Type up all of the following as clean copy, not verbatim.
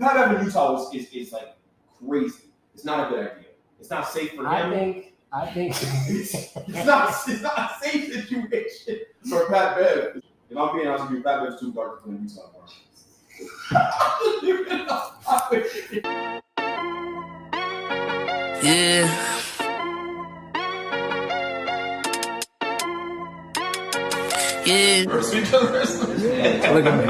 Pat Bev in Utah is like crazy. It's not a good idea. It's not safe for him. I think it's not a safe situation for Pat Bev. If I'm being honest with you, Pat Bev's too dark to play in Utah, bro. Yeah. Yeah. Look at me.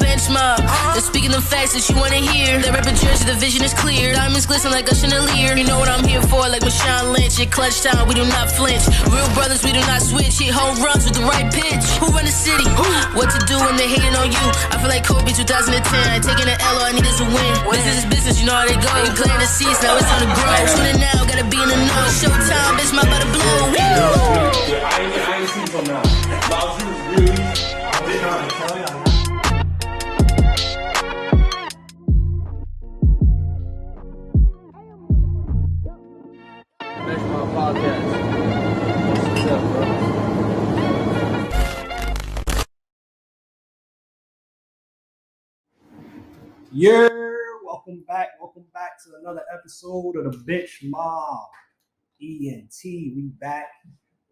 Bench mob, they're speaking the facts that you wanna hear. That rip a jersey, the vision is clear. Diamonds glisten like a chandelier. You know what I'm here for, like Marshawn Lynch. At clutch time, we do not flinch. Real brothers, we do not switch. Hit home runs with the right pitch. Who run the city? What to do when they hating on you? I feel like Kobe 2010. I ain't taking an L, all I need is a win. Business is business, you know how they go. They playing the seats, now it's time to grow. Tuning now, gotta be in the know. Showtime, bitch, my about to blow. I ain't seen from now. Bowser was really trying to tell you. Podcast. What's up, bro? Yeah, welcome back to another episode of the Bitch Mob ENT. We back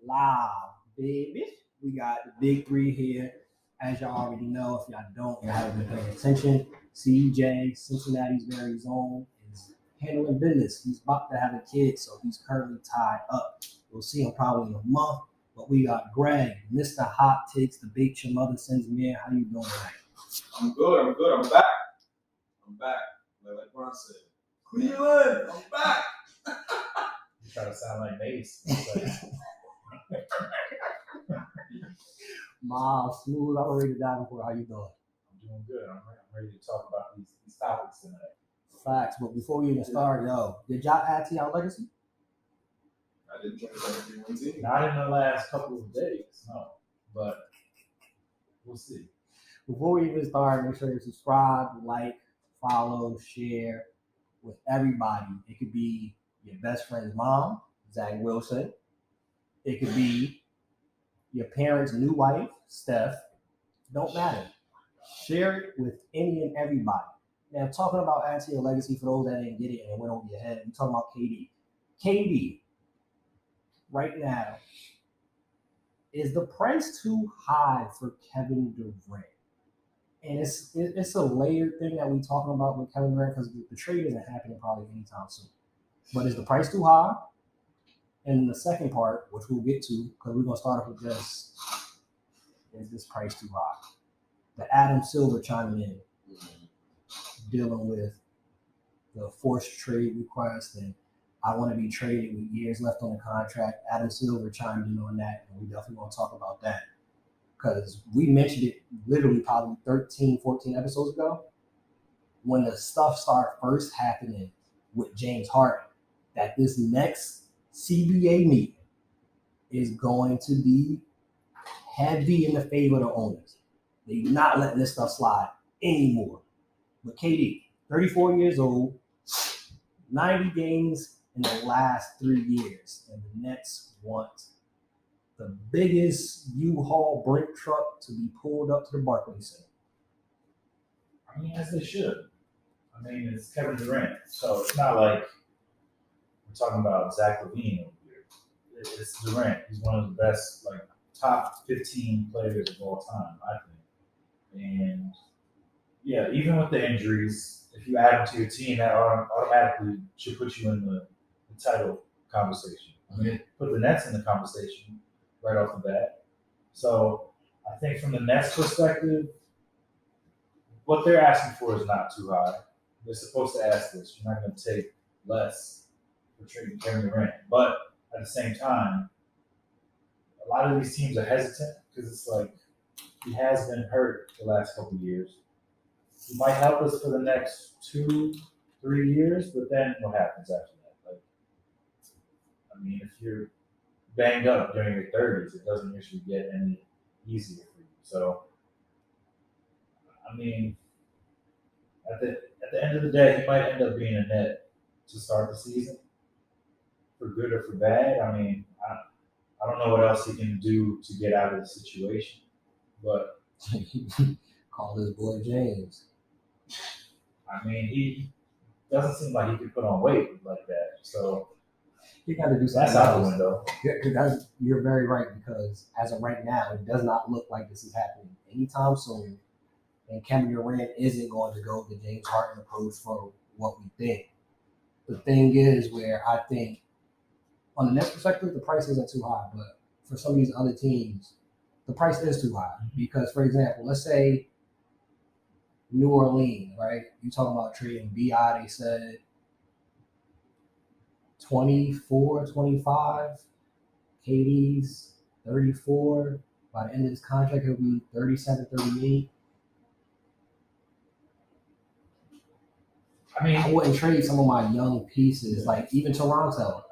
live, baby. We got the big three here. As y'all already know, if y'all don't, you haven't been paying attention. CJ, Cincinnati's very own, is handling business. He's about to have a kid, so he's currently tied up. We'll see him probably in a month. But we got Greg, Mr. Hot Takes, the bait your mother sends me in. How you doing tonight? I'm good. I'm back. Like Ron said. Cleveland, I'm back. You try to sound like bass. Miles, smooth. I'm ready to dive in for how you doing? I'm doing good. I'm ready to talk about these topics tonight. Facts, but before we even start, did y'all add to y'all legacy? I didn't join the legacy team. Not in the last couple of days, no. But we'll see. Before we even start, make sure you subscribe, like, follow, share with everybody. It could be your best friend's mom, Zach Wilson. It could be your parents' new wife, Steph. Don't matter. Share it with any and everybody. Now, talking about adding to your legacy, for those that didn't get it and it went over your head, we're talking about KD. KD, right now, is the price too high for Kevin Durant? And it's a layered thing that we're talking about with Kevin Durant because the trade isn't happening probably anytime soon. But is the price too high? And the second part, which we'll get to, because we're going to start off with this, is this price too high? The Adam Silver chiming in, dealing with the forced trade request, and I want to be traded with years left on the contract. Adam Silver chimed in on that, and we definitely want to talk about that. Because we mentioned it literally probably 13, 14 episodes ago when the stuff started first happening with James Harden, that this next CBA meeting is going to be heavy in the favor of the owners. They're not letting this stuff slide anymore. But KD, 34 years old, 90 games in the last 3 years, and the Nets want the biggest U-Haul brake truck to be pulled up to the Barclays Center. I mean, as they should. I mean, it's Kevin Durant, so it's not like we're talking about Zach LaVine over here. It's Durant. He's one of the best, like, top 15 players of all time, I think. And, yeah, even with the injuries, if you add him to your team, that automatically should put you in the title conversation. I mean, it put the Nets in the conversation right off the bat. So I think from the Nets perspective, what they're asking for is not too high. They're supposed to ask this. You're not going to take less for trading Kevin Durant. But at the same time, a lot of these teams are hesitant because it's like he has been hurt the last couple of years. He might help us for the next 2-3 years, but then what happens after that? Like, I mean, if you're banged up during your 30s, it doesn't usually get any easier for you. So, I mean, at the end of the day, he might end up being a net to start the season, for good or for bad. I mean, I don't know what else he can do to get out of the situation, but call this boy James. I mean, he doesn't seem like he could put on weight like that. So You got to do something that's out the else. window. You're very right, because as of right now, it does not look like this is happening anytime soon. And Kevin Durant isn't going to go the James Harden approach for what we think. The thing is, where I think on the Nets perspective, the price isn't too high, but for some of these other teams, the price is too high. Because, for example, let's say New Orleans, right? You talking about trading BI, they said 24, 25, KD's 34. By the end of this contract, he'll be 37, 38. I mean, I wouldn't trade some of my young pieces, like even Toronto.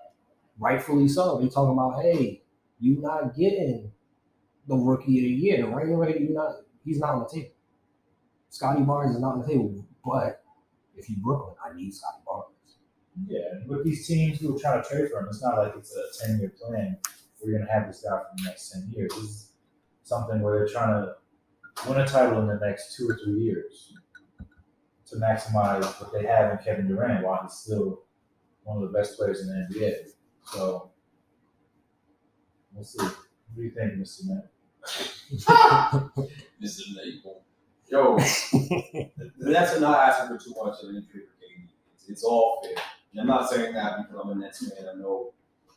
Rightfully so. They talking about, hey, you not getting the rookie of the year. The reigning rookie, he's not on the table. Scotty Barnes is not on the table. But if you Brooklyn, I need Scotty Barnes. yeah, with these teams who are trying to trade for him, it's not like it's a 10-year plan where you're going to have this guy for the next 10 years. This is something where they're trying to win a title in the next 2 or 3 years to maximize what they have in Kevin Durant while he's still one of the best players in the NBA. So we'll see. What do you think, Mr. Matt? Mr. Maple. Yo, the Nets are not asking for too much of an trade for KD. It's all fair. And I'm not saying that because I'm a Nets fan. I know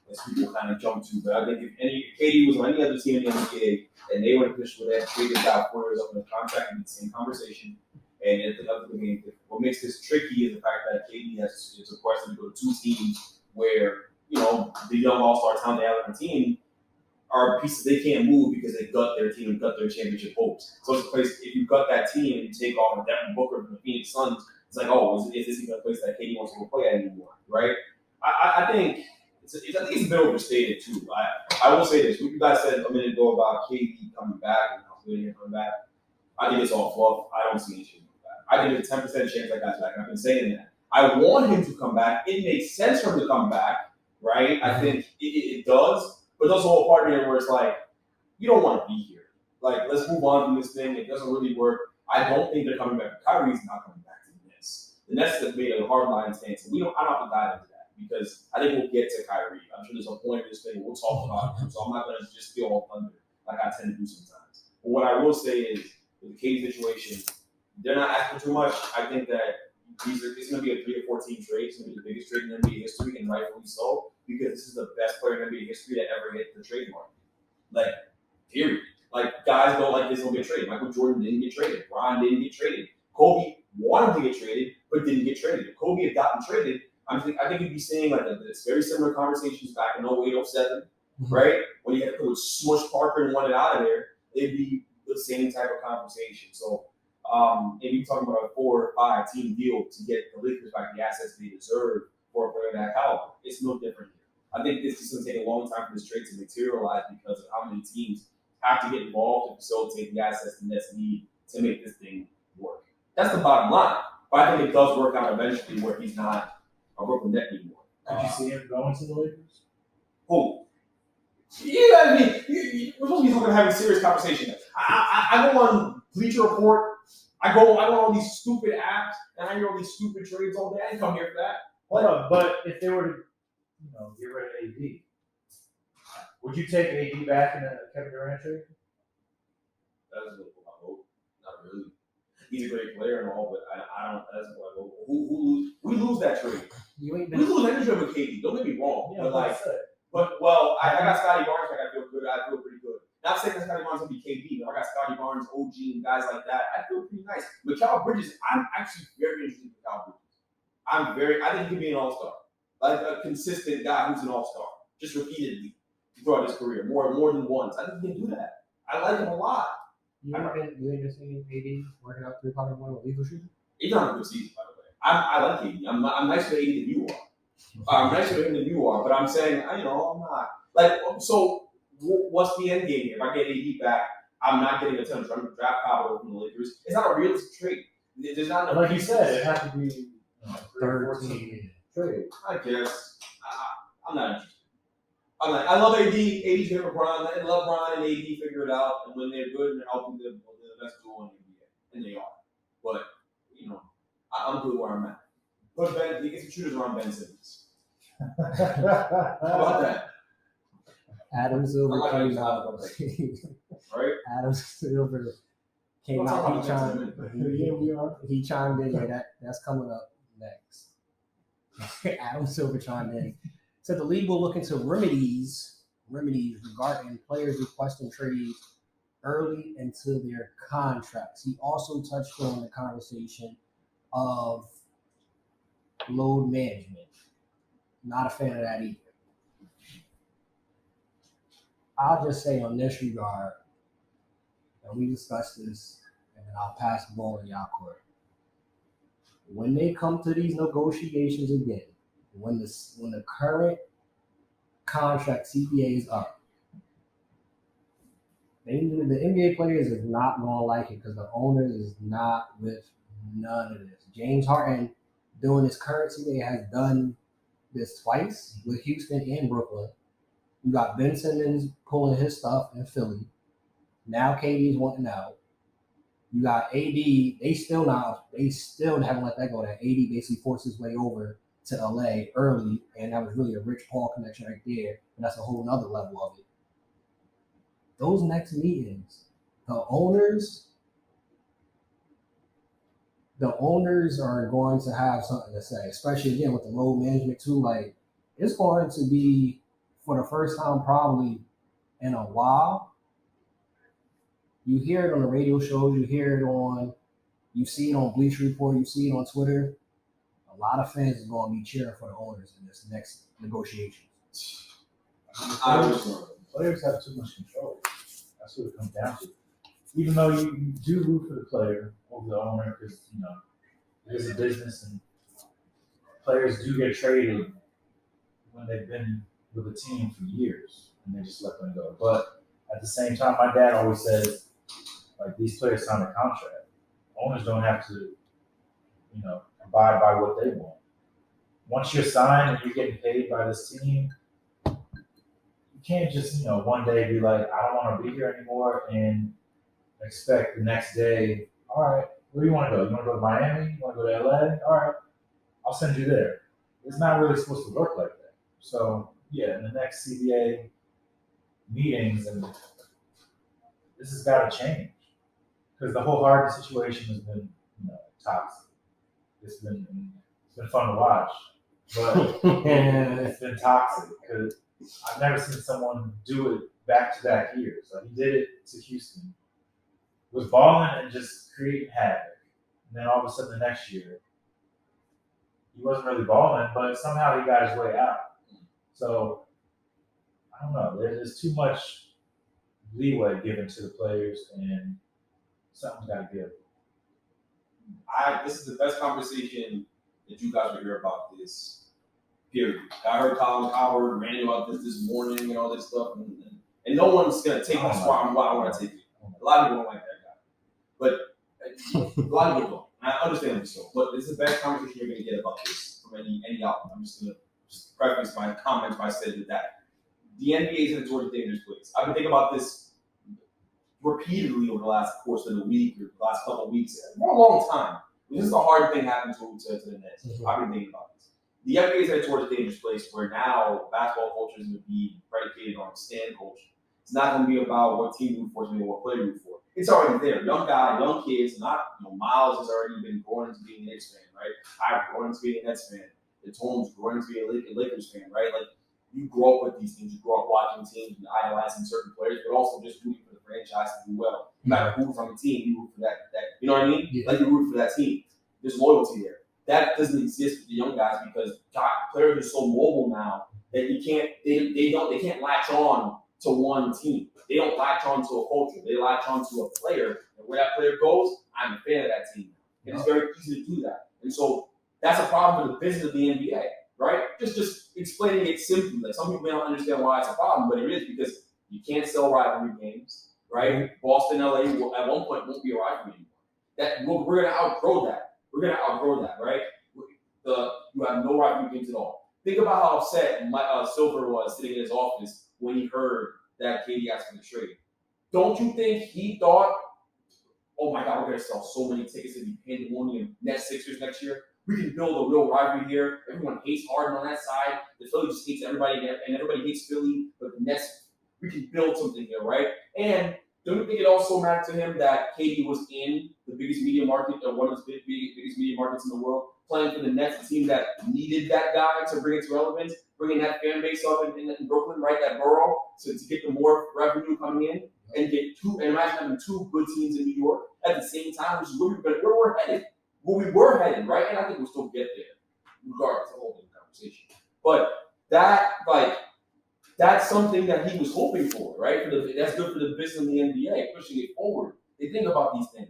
as people kind of jump to, but I think if KD was on any other team in the NBA and they would have pushed with that, traded out 4 years up in the contract, and the same conversation. And what makes this tricky is the fact that KD has it's requested to go to 2 teams where, you know, the young all-star talent they have on the team are pieces they can't move because they gut their team and gut their championship hopes. So it's a place, if you gut that team and you take off a Devin Booker from the Phoenix Suns, it's like, oh, is this even a place that KD wants to go play at anymore, right? I think it's a bit overstated too. I will say this: what you guys said a minute ago about KD coming back and how good he coming back, I think it's all fluff. I don't see any shit coming back. I think there's a 10% chance that guy's back, and I've been saying that. I want him to come back. It makes sense for him to come back, right? I think it does, but there's a whole part here where it's like, you don't want to be here. Like, let's move on from this thing. It doesn't really work. I don't think they're coming back. Kyrie's not coming back to the Nets. The Nets have made a hard line stance. I don't have to dive into that because I think we'll get to Kyrie. I'm sure there's a point in this thing we'll talk about him, so I'm not going to just steal all thunder like I tend to do sometimes. But what I will say is, with the KD situation, they're not asking too much. I think that it's going to be a 3 or 4 team trade. It's going to be the biggest trade in NBA history, and rightfully so, because this is the best player in NBA history that ever hit the trade market. Like, period. Like, guys don't like this don't get traded. Michael Jordan didn't get traded. Bron didn't get traded. Kobe wanted to get traded, but didn't get traded. If Kobe had gotten traded, I think you'd be seeing like this very similar conversations back in 08, 07, right? When you had to put Smush Parker and want it out of there, it'd be the same type of conversation. So, and you're talking about a 4 or 5 team deal to get the Lakers back the assets they deserve for a player of that caliber. It's no different here. I think this is going to take a long time for this trade to materialize because of how many teams have to get involved and facilitate the assets the Nets need to make this thing work. That's the bottom line. But I think it does work out eventually where he's not a Brooklyn Net anymore. Could you see him going to the Lakers? Who? Yeah, I mean, we're supposed to be talking having serious conversation. I go on Bleacher Report. I go on these stupid apps and I hear all these stupid trades all day. I didn't come here for that. Hold up, but if they were to, get rid of AD, would you take AD back in a Kevin Durant trade? That's what I hope. Not really. He's a great player and all, but I don't. That's what I hope. We lose that trade. We lose any trade with KD. Don't get me wrong. Yeah, I got Scotty Barnes. I feel good. I feel pretty good. Not saying that Scotty Barnes will be KD, but I got Scotty Barnes, OG, and guys like that. I feel pretty nice. Mikal Bridges, I'm actually very interested in Mikal Bridges. I think he could be an all-star. Like a consistent guy who's an all-star. Just repeatedly throughout his career. More than once. I think he can do that. I like him a lot. You ain't been seeing AD working out 3 pocket one with lethal shooting? He's not a good season, by the way. I like AD. I'm nicer to AD than you are. I'm nicer to him than you are, but I'm saying, I'm not. Like, so what's the end game here? If I get AD back, I'm not getting a ton of draft capital from the Lakers. It's not a realistic trade. There's not enough. Like you said, it has to be 13 trade. I guess. I'm not interested. I love AD. AD's good for Bron. I love Bron and AD figure it out. And when they're good and they're healthy, they're the best duo in the NBA. And they are. But, I'm good where I'm at. But Ben, he gets some shooters around Ben Simmons. How about that? Adam Silver I came like out. Right? Adam Silver came We'll talk out. about that in a minute. He chimed in. Yeah, that's coming up next. Adam Silver chimed in. Said the league will look into remedies regarding players requesting trades early into their contracts. He also touched on the conversation of load management. Not a fan of that either. I'll just say on this regard, and we discussed this, and then I'll pass the ball in y'all court. When they come to these negotiations again, when the current contract CBA is up, the NBA players is not going to like it because the owners is not with none of this. James Harden, doing his current CBA, has done this twice with Houston and Brooklyn. You got Ben Simmons pulling his stuff in Philly. Now KD's wanting out. You got AD. They still haven't let that go. That AD basically forced his way over to LA early, and that was really a Rich Paul connection right there. And that's a whole nother level of it. Those next meetings, the owners are going to have something to say, especially again with the load management too. Like, it's going to be, for the first time probably in a while, you hear it on the radio shows, you see it on Bleacher Report, you see it on Twitter. A lot of fans are going to be cheering for the owners in this next negotiation. Players have too much control. That's what it comes down to. Even though you do root for the player over the owner, because it is a business and players do get traded when they've been with a team for years and they just let them go. But at the same time, my dad always says, like, these players sign a contract. Owners don't have to, abide by what they want. Once you're signed and you're getting paid by this team, you can't just, one day be like, I don't want to be here anymore and expect the next day, all right, where do you want to go? You want to go to Miami? You want to go to LA? All right, I'll send you there. It's not really supposed to work like that. So, yeah, in the next CBA meetings, and this has got to change because the whole Harden situation has been, toxic. It's been fun to watch, but it's been toxic because I've never seen someone do it back-to-back years. Like, he did it to Houston, was balling and just creating havoc, and then all of a sudden the next year he wasn't really balling, but somehow he got his way out. So I don't know. There's too much leeway given to the players, and something's got to give. This is the best conversation that you guys will hear about this. Period. I heard Colin Howard ranting about this morning and all this stuff, and no one's gonna take this far. I want to take it. A lot of people don't like that guy, but a lot of people don't. I understand so, but this is the best conversation you're gonna get about this from any outlet. I'm just gonna preface my comments by saying that the NBA is in a sort of dangerous place. I've been thinking about this repeatedly over the last course of the week or the last couple of weeks for a long time. This is a hard thing happening to the Nets. Mm-hmm. I've been thinking about this. The NBA is headed towards a dangerous place where now basketball culture is going to be predicated on stand culture. It's not going to be about what team you root for, it's going to be what player you root for. It's already there. Young guy, young kids, Miles has already been growing into being a Knicks fan, right? I've grown into being a Nets fan. The Tone's growing into being a Lakers fan, right? Like, you grow up with these things. You grow up watching teams and idolizing certain players, but also just rooting for the franchise to do well. No matter who's on the team, you root for that. You know what I mean? Yeah. Like, you root for that team. There's loyalty there. That doesn't exist with the young guys because players are so mobile now that they can't latch on to one team. They don't latch on to a culture. They latch on to a player, and where that player goes, I'm a fan of that team. And it's very easy to do that. And so that's a problem with the business of the NBA, right? Just explaining it simply. Like, some people may not understand why it's a problem, but it is because you can't sell rivalry games, right? Boston, LA will, at one point won't be a rivalry anymore. We're going to outgrow that. We're going to outgrow that, right? You have no rivalry games at all. Think about how upset Silver was sitting in his office when he heard that KD asked for the trade. Don't you think he thought oh my God, we're going to sell so many tickets to be pandemonium Nets Sixers next year. We can build a real rivalry here. Everyone hates Harden on that side. The Philly just hates everybody, and everybody hates Philly. But the Nets, we can build something here, right? And don't you think it also mattered to him that KD was in the biggest media market, or one of the biggest media markets in the world, playing for the Nets, a team that needed that guy to bring it to relevance, bringing that fan base up in Brooklyn, right, that borough, to get the more revenue coming in, and imagine having two good teams in New York at the same time, which is where we're headed. Where we were headed, right? And I think we'll still get there, regardless of the whole conversation. But that's something that he was hoping for, right? That's good for the business in the NBA, pushing it forward. They think about these things.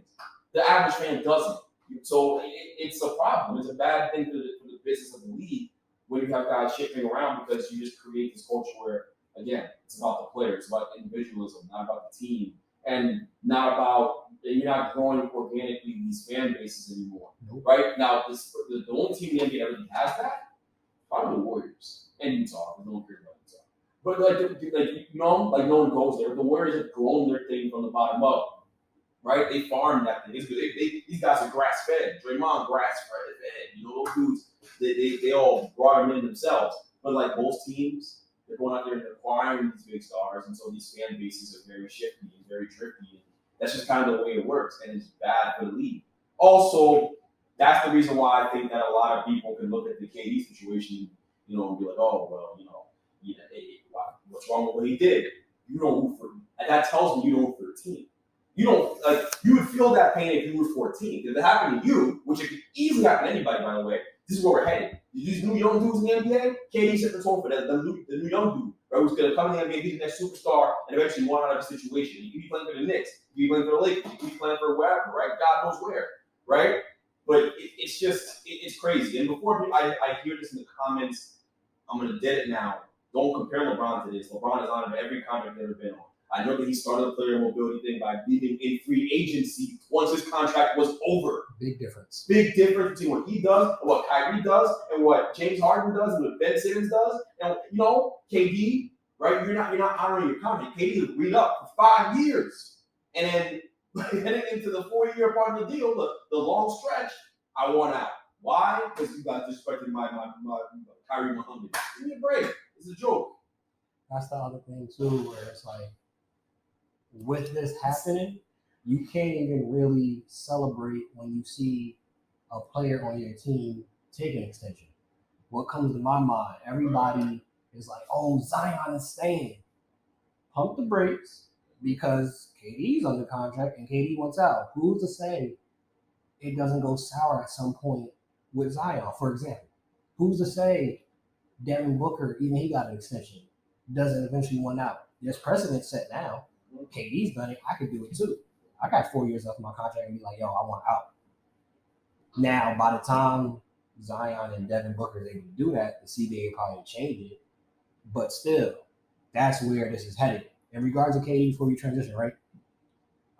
The average fan doesn't. So it's a problem. It's a bad thing for the business of the league when you have guys shifting around, because you just create this culture where, again, it's about the players, it's about individualism, not about the team, and not about, you're not growing organically these fan bases anymore. Nope. Right? Now, the only team in the NBA that really has that, probably the Warriors and Utah. No one cares about Utah. But like no one goes there. The Warriors have grown their thing from the bottom up, right? They farmed that thing. These guys are grass fed. Draymond grass fed. Those dudes, they all brought them in themselves. But like most teams, they're going out there and acquiring these big stars, and so these fan bases are very shifty and very drifty. That's just kind of the way it works, and it's bad for the league. Also, that's the reason why I think that a lot of people can look at the KD situation, and be like, oh, well, what's wrong with what he did? You don't root for him. And that tells me you don't root for the team. You don't, you would feel that pain if you were 14. If it happened to you, which it could easily happen to anybody, by the way, this is where we're headed. These new young dudes in the NBA, KD's set the tone for that. The new young dude, right, who's going to come in the NBA, be the next superstar, and eventually want out of a situation. You could be playing for the Knicks, you could be playing for the Lakers, you could be playing for wherever, right? God knows where, right? But it's crazy. And before I hear this in the comments, I'm going to dead it now. Don't compare LeBron to this. LeBron is on every contract he's ever been on. I know that he started the player mobility thing by leaving in free agency once his contract was over. Big difference. Big difference between what he does, and what Kyrie does, and what James Harden does, and what Ben Simmons does. And KD, right? You're not honoring your contract. KD was read up for 5 years, and then heading into the 4-year part of the deal, the long stretch, I want out. Why? Because you guys disrespected my Kyrie Muhammad. Give me a break. It's a joke. That's the other thing too, where it's like, with this happening, you can't even really celebrate when you see a player on your team take an extension. What comes to my mind, everybody is like, oh, Zion is staying. Pump the brakes, because KD's under contract and KD wants out. Who's to say it doesn't go sour at some point with Zion, for example? Who's to say Devin Booker, even he got an extension, doesn't eventually want out? There's precedent set now. KD's done it. I could do it too. I got 4 years left in my contract and be like, yo, I want out. Now, by the time Zion and Devin Booker is able to do that, the CBA probably change it. But still, that's where this is headed. In regards to KD, before we transition, right?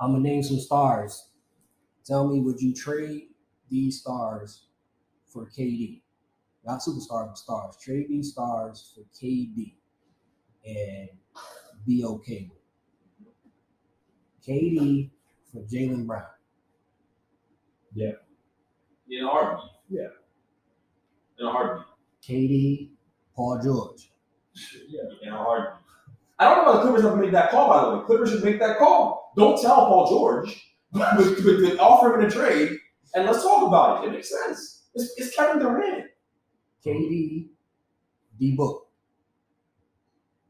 I'm going to name some stars. Tell me, would you trade these stars for KD? Not superstars, but stars. Trade these stars for KD and be okay with it. KD for Jaylen Brown. Yeah. In a heartbeat. Yeah. In a heartbeat. KD, Paul George. Yeah. In a heartbeat. I don't know why the Clippers have to make that call, by the way. Clippers should make that call. Don't tell Paul George, but offer him in a trade, and let's talk about it. It makes sense. It's Kevin Durant. KD, D-Book.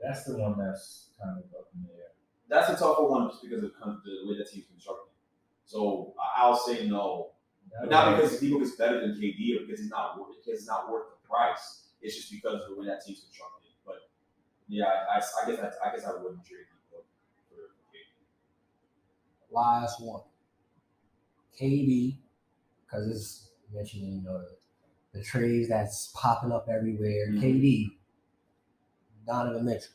That's the one that's kind of up in the air. That's a tougher one just because of the way that team's constructed. So I'll say no. But not because D-Book is better than KD or because it's not worth the price. It's just because of the way that team's constructed. But yeah, I guess I wouldn't trade D-Book for KD. Last one. KD, because it's mentioning the trades that's popping up everywhere. Mm-hmm. KD, Donovan Mitchell.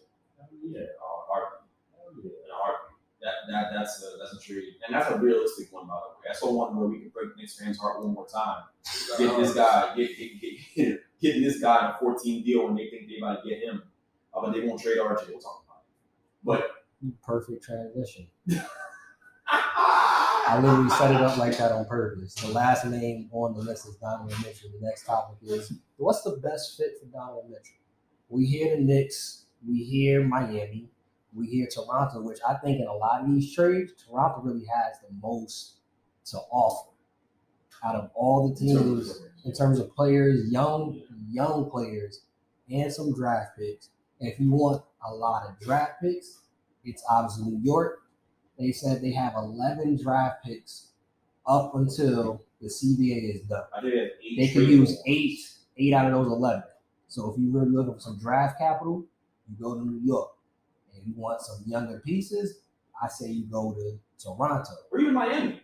Yeah, that's a trade, and that's a realistic one, by the way. That's the one where we can break Knicks fans' heart one more time. Get this guy, getting this guy on a 14 deal, and they think they about to get him, but they won't trade RJ. We'll talk about it. But perfect transition. I literally set it up like that on purpose. The last name on the list is Donovan Mitchell. The next topic is, what's the best fit for Donovan Mitchell? We hear the Knicks, we hear Miami, we hear Toronto, which I think in a lot of these trades, Toronto really has the most to offer out of all the teams in terms of players, young players, and some draft picks. And if you want a lot of draft picks, it's obviously New York. They said they have 11 draft picks up until the CBA is done. I think They could use eight out of those 11. So if you're really looking for some draft capital, you go to New York. And if you want some younger pieces, I say you go to Toronto. Or even Miami.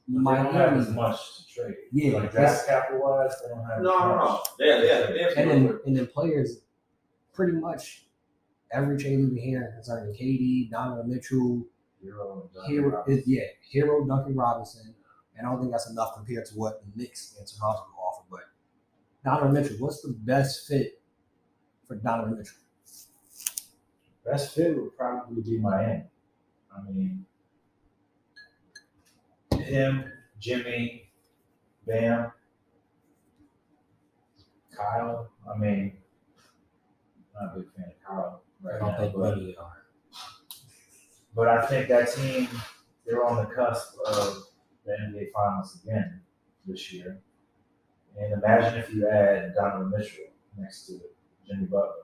They don't have as much to trade. Yeah, like draft capital wise, they don't have No. Yeah. And then players, pretty much every trade we've been hearing concerning KD, Donovan Mitchell, Hero Duncan Robinson, and I don't think that's enough compared to what the Knicks and Toronto will offer. But Donovan Mitchell, what's the best fit for Donovan Mitchell? Best fit would probably be Miami. I mean, him, Jimmy, Bam, Kyle. I mean, I'm not a big fan of Kyle right now, but I think that team, they're on the cusp of the NBA Finals again this year. And imagine if you add Donovan Mitchell next to Jimmy Butler.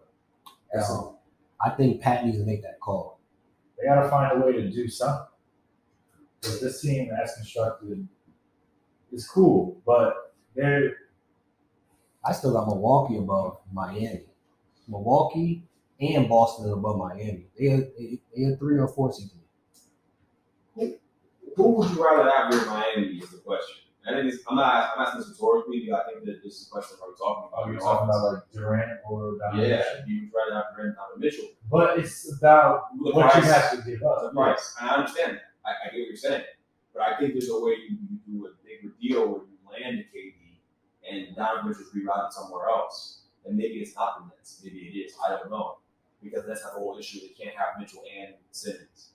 I think Pat needs to make that call. They got to find a way to do something. Because this team as constructed is cool, but I still got Milwaukee above Miami. Milwaukee and Boston above Miami. They are 3 or 4 seed. Who would you rather have here in Miami is the question. I think I'm asking this rhetorically, but I think that this is a question we're talking about. You're talking about like Durant or Donovan Mitchell. You would rather have Durant and Donovan Mitchell. But it's about what you have to give up. The price. And I understand that. I get what you're saying. But I think there's a way you do a bigger deal where you land the KD and Donovan Mitchell's rerouted somewhere else. And maybe it's not the Nets. Maybe it is. I don't know. Because that's not the whole issue. They can't have Mitchell and Simmons.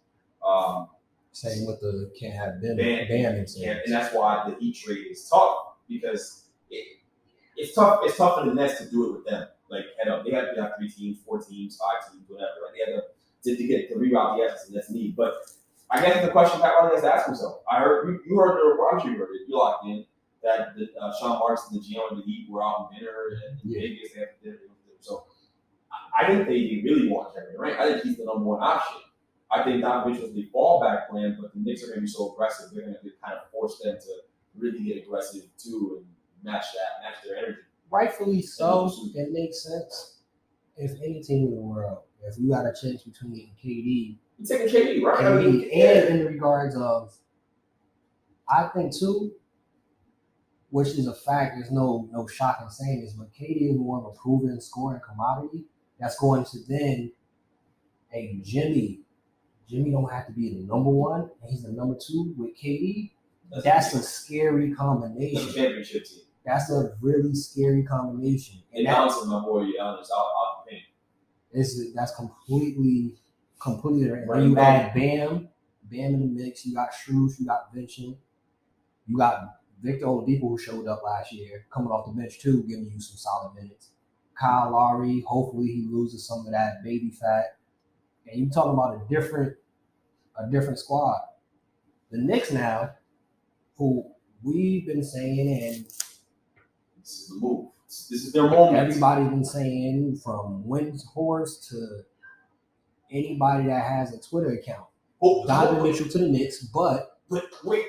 Same with the can't have Bam and Simmons. And that's why the Heat trade is tough. Because it's tough. It's tough for the Nets to do it with them. Like, they have to have 3 teams, 4 teams, 5 teams, whatever. Like, they have to get the reroute the assets the Nets need. But I guess the question Pat Riley has to ask himself. I heard you heard the report. I'm sure you heard it. You locked in that Sean Marks and the GM of the Heat were out in dinner and Vegas. They have to dinner. So I think they really want Kevin Durant. I think he's the number one option. I think Donovan Mitchell's the fallback plan, but the Knicks are going to be so aggressive. They're going to kind of force them to really get aggressive too and match their energy. Rightfully so. It makes sense. If any team in the world, if you got a chance between KD. You taking KD, right? And in regards of, I think too, which is a fact, there's no shock in saying this, but KD is more of a proven scoring commodity that's going to then, hey, Jimmy don't have to be the number 1, and he's the number 2 with KD. That's a scary combination. That's a championship team. That's a really scary combination. And balancing my boy Giannis out the paint. That's completely right. Right. You add Bam in the mix. You got Strus, you got Vincent, you got Victor Oladipo who showed up last year, coming off the bench too, giving you some solid minutes. Kyle Lowry, hopefully he loses some of that baby fat. And you talking about a different squad. The Knicks now, who we've been saying, and this is the move. This is their moment. Everybody's been saying, from Windhorst to anybody that has a Twitter account. Donovan Mitchell to the Knicks, but wait.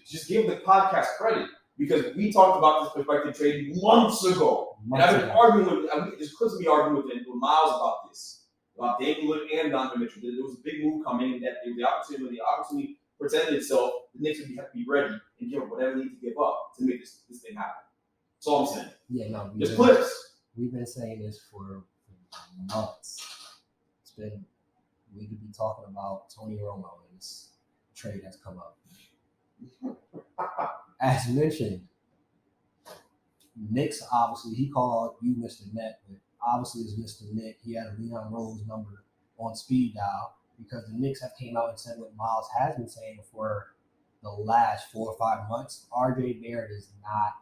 Just give the podcast credit, because we talked about this prospective trade months ago. And I've been arguing with, there's clips of me arguing with Miles about this, about Damian Lillard and Donovan Mitchell. There was a big move coming, and that the opportunity presented itself, the Knicks would have to be ready and give up whatever they need to give up to make this thing happen. That's all I'm saying. Yeah, no. There's clips. We've been saying this for months. We could be talking about Tony Romo, and this trade has come up. As mentioned, Knicks, obviously, he called you Mr. Net, but obviously it's Mr. Nick. He had a Leon Rose number on speed dial because the Knicks have came out and said what Miles has been saying for the last 4 or 5 months. RJ Barrett is not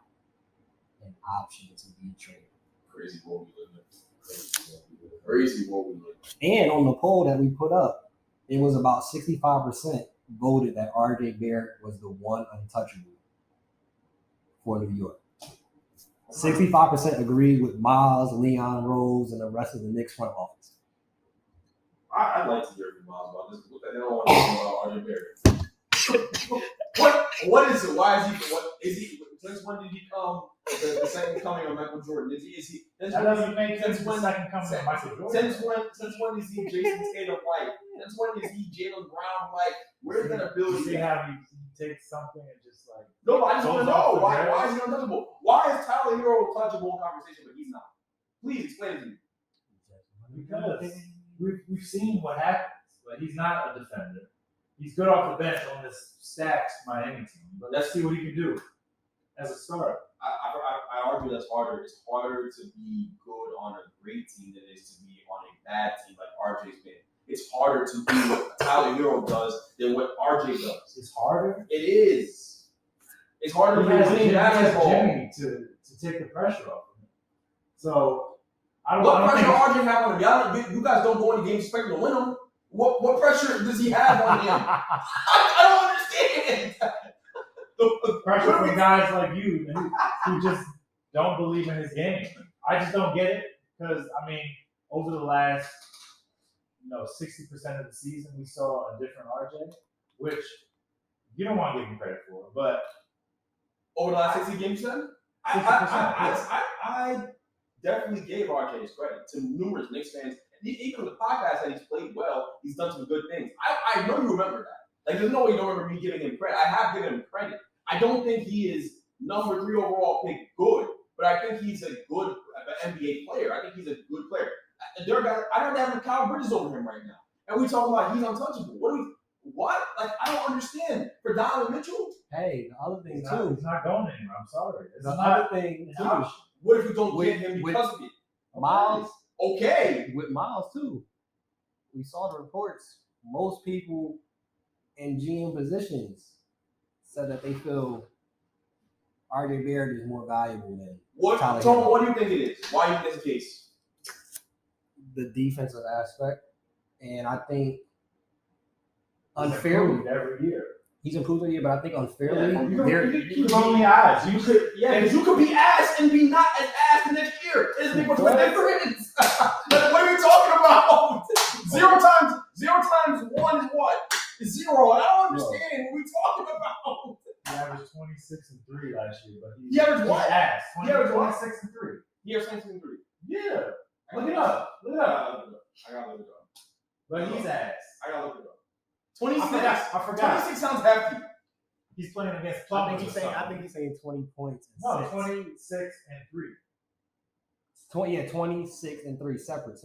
an option to be traded. Crazy world we live in. Crazy world we live in. And on the poll that we put up, it was about 65% voted that RJ Barrett was the one untouchable for New York. 65% agreed with Miles, Leon Rose, and the rest of the Knicks front office. I'd like to hear from Miles about this. What the hell I want to know about RJ Barrett? What is it? Why is he? Since when did he come? The second coming of Michael Jordan? Is he? That doesn't make sense. The second coming of Michael Jordan. Since when is he Jason Tatum like? Since when is he Jaylen Brown like? Where's that ability? See how he takes something and just like. No, I just want to know why is he untouchable? Why is Tyler Hero touchable in conversation, but he's not? Please explain it to me. Because we've seen what happens. But he's not a defender. He's good off the bench on this stacked Miami team. But let's see what he can do as a starter. I argue that's harder. It's harder to be good on a great team than it is to be on a bad team like RJ's been. It's harder to do what Tyler Hero does than what RJ does. It's harder? It is. It's harder He to has win basketball. Jimmy to take the pressure off of him. So, What pressure RJ have on him? You guys don't go into games expecting to win them. What pressure does he have on him? I don't understand. Pressure from guys like you who just don't believe in his game. I just don't get it because, over the last 60% of the season, we saw a different RJ, which you don't want to give him credit for. But over the last 60 games, then? I definitely gave RJ his credit to numerous Knicks fans. Even the podcast that he's played well, he's done some good things. I know you remember that. Like, there's no way you don't remember me giving him credit. I have given him credit. I don't think he is number 3 overall pick good, but I think he's a good NBA player. I think he's a good player. I don't have Kyle Bridges over him right now. And we talk about he's untouchable. What? Like, I don't understand. For Donovan Mitchell? Hey, the other thing, he's too. He's not going anywhere. I'm sorry. The other thing, too. What if you don't get him because of it? Miles. Okay. With Miles, too. We saw the reports. Most people in GM positions said that they feel RJ Barrett is more valuable than Tyler Hero. Tom, what do you think it is? Why do you think that's the case? The defensive aspect. And I think unfairly every year. He's improved every year, but I think unfairly. You could roll the eyes. You could be ass and be not as ass the next year. It doesn't make much of a difference. What are you talking about? 0 times 1 is what? Is 0. I don't understand what we're talking about. He averaged 26 and 3 last year, but he averaged what? Ass. He averaged what? 26 and 3. He averaged 26 and 3. Yeah. Look it up. I gotta look it up. But he's ass. I gotta look it up. 26. I forgot. 26 sounds hefty. He's playing against I plumbers. think he's saying 20 points. No, 26 and 3. 26 and 3. Separate.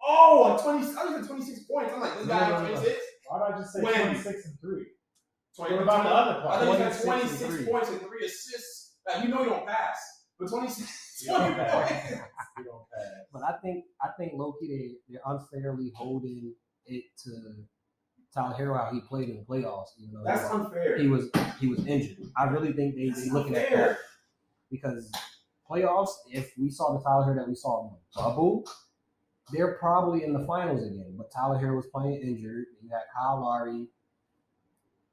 Oh, 20. I was at 26 points. I'm like, this guy has 26. Why did I just say 26 and 3? What about the other part? I think he had 26 points and 3 assists. Now, you know you don't pass, but 26. 20 points. You don't pass. But I think low-key they're unfairly holding it to Tyler Hero how he played in the playoffs. Even though that's unfair. He was injured. I really think they looking at that because playoffs. If we saw the Tyler Hero that we saw in the bubble, they're probably in the finals again. But Tyler Hero was playing injured. You had Kyle Lowry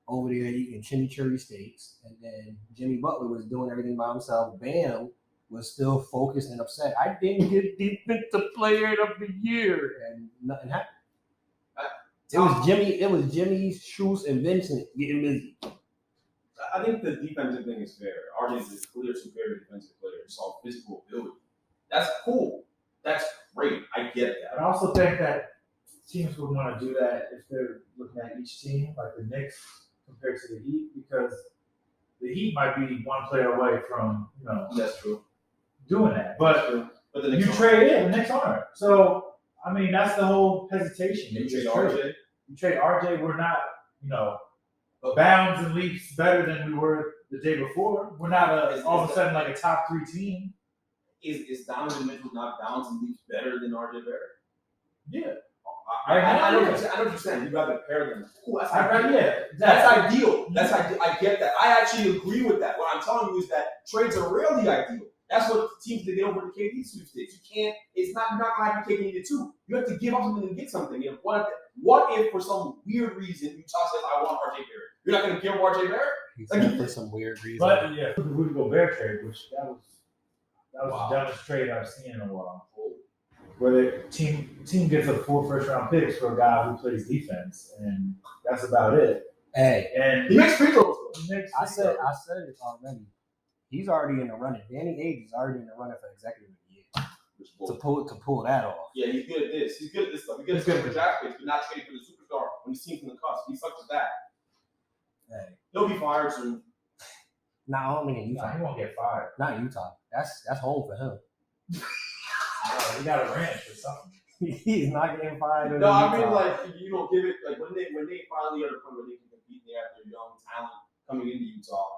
over there eating chimichurri steaks, and then Jimmy Butler was doing everything by himself. Bam was still focused and upset. I didn't get Defensive Player of the Year, and nothing happened. It was Jimmy, Strus, and Vincent getting busy. I think the defensive thing is fair. RJ is a clear superior defensive player. It's all physical ability. That's cool. That's great. I get that. I also think that teams would want to do that if they're looking at each team, like the Knicks compared to the Heat, because the Heat might be one player away from, that's true, doing that. But the Knicks you trade the Knicks aren't. So that's the whole hesitation. You trade RJ. You trade RJ. We're not, bounds and leaps better than we were the day before. We're not all of a sudden like a top 3 team. Is Donovan Mitchell not bounds and leaps better than RJ Barrett? Yeah. I know what you're saying. You'd rather pair them. Cool, that's ideal. Yeah, That's ideal. That's ideal. I get that. I actually agree with that. What I'm telling you is that trades are rarely ideal. That's what teams that get over the KD sweepstakes. You can't. It's not. You're not gonna have your cake and eat it too. You have to give up something to get something. And what if for some weird reason Utah says I want RJ Barrett? You're not gonna give RJ Barrett? Like, for some weird reason. But yeah, the Rudy Gobert trade, which that was the dumbest trade I've seen in a while. Where the team gets up 4 first-round picks for a guy who plays defense, and that's about it. Hey, and he makes free throws. I said it already. He's already in the running. Danny Ainge is already in the running for executive of the year. To pull that off. Yeah, he's good at this. He's good at this stuff. He's good at draft picks, but not trading for the superstar when he's seen from the cusp. He sucks at that. Hey. He'll be fired soon. Nah, I don't mean in Utah. He won't get fired. Not Utah. That's home for him. He got a ranch or something. He's not getting fired. No, I mean like you don't give it like when they finally are the point where they can compete after young talent coming into Utah.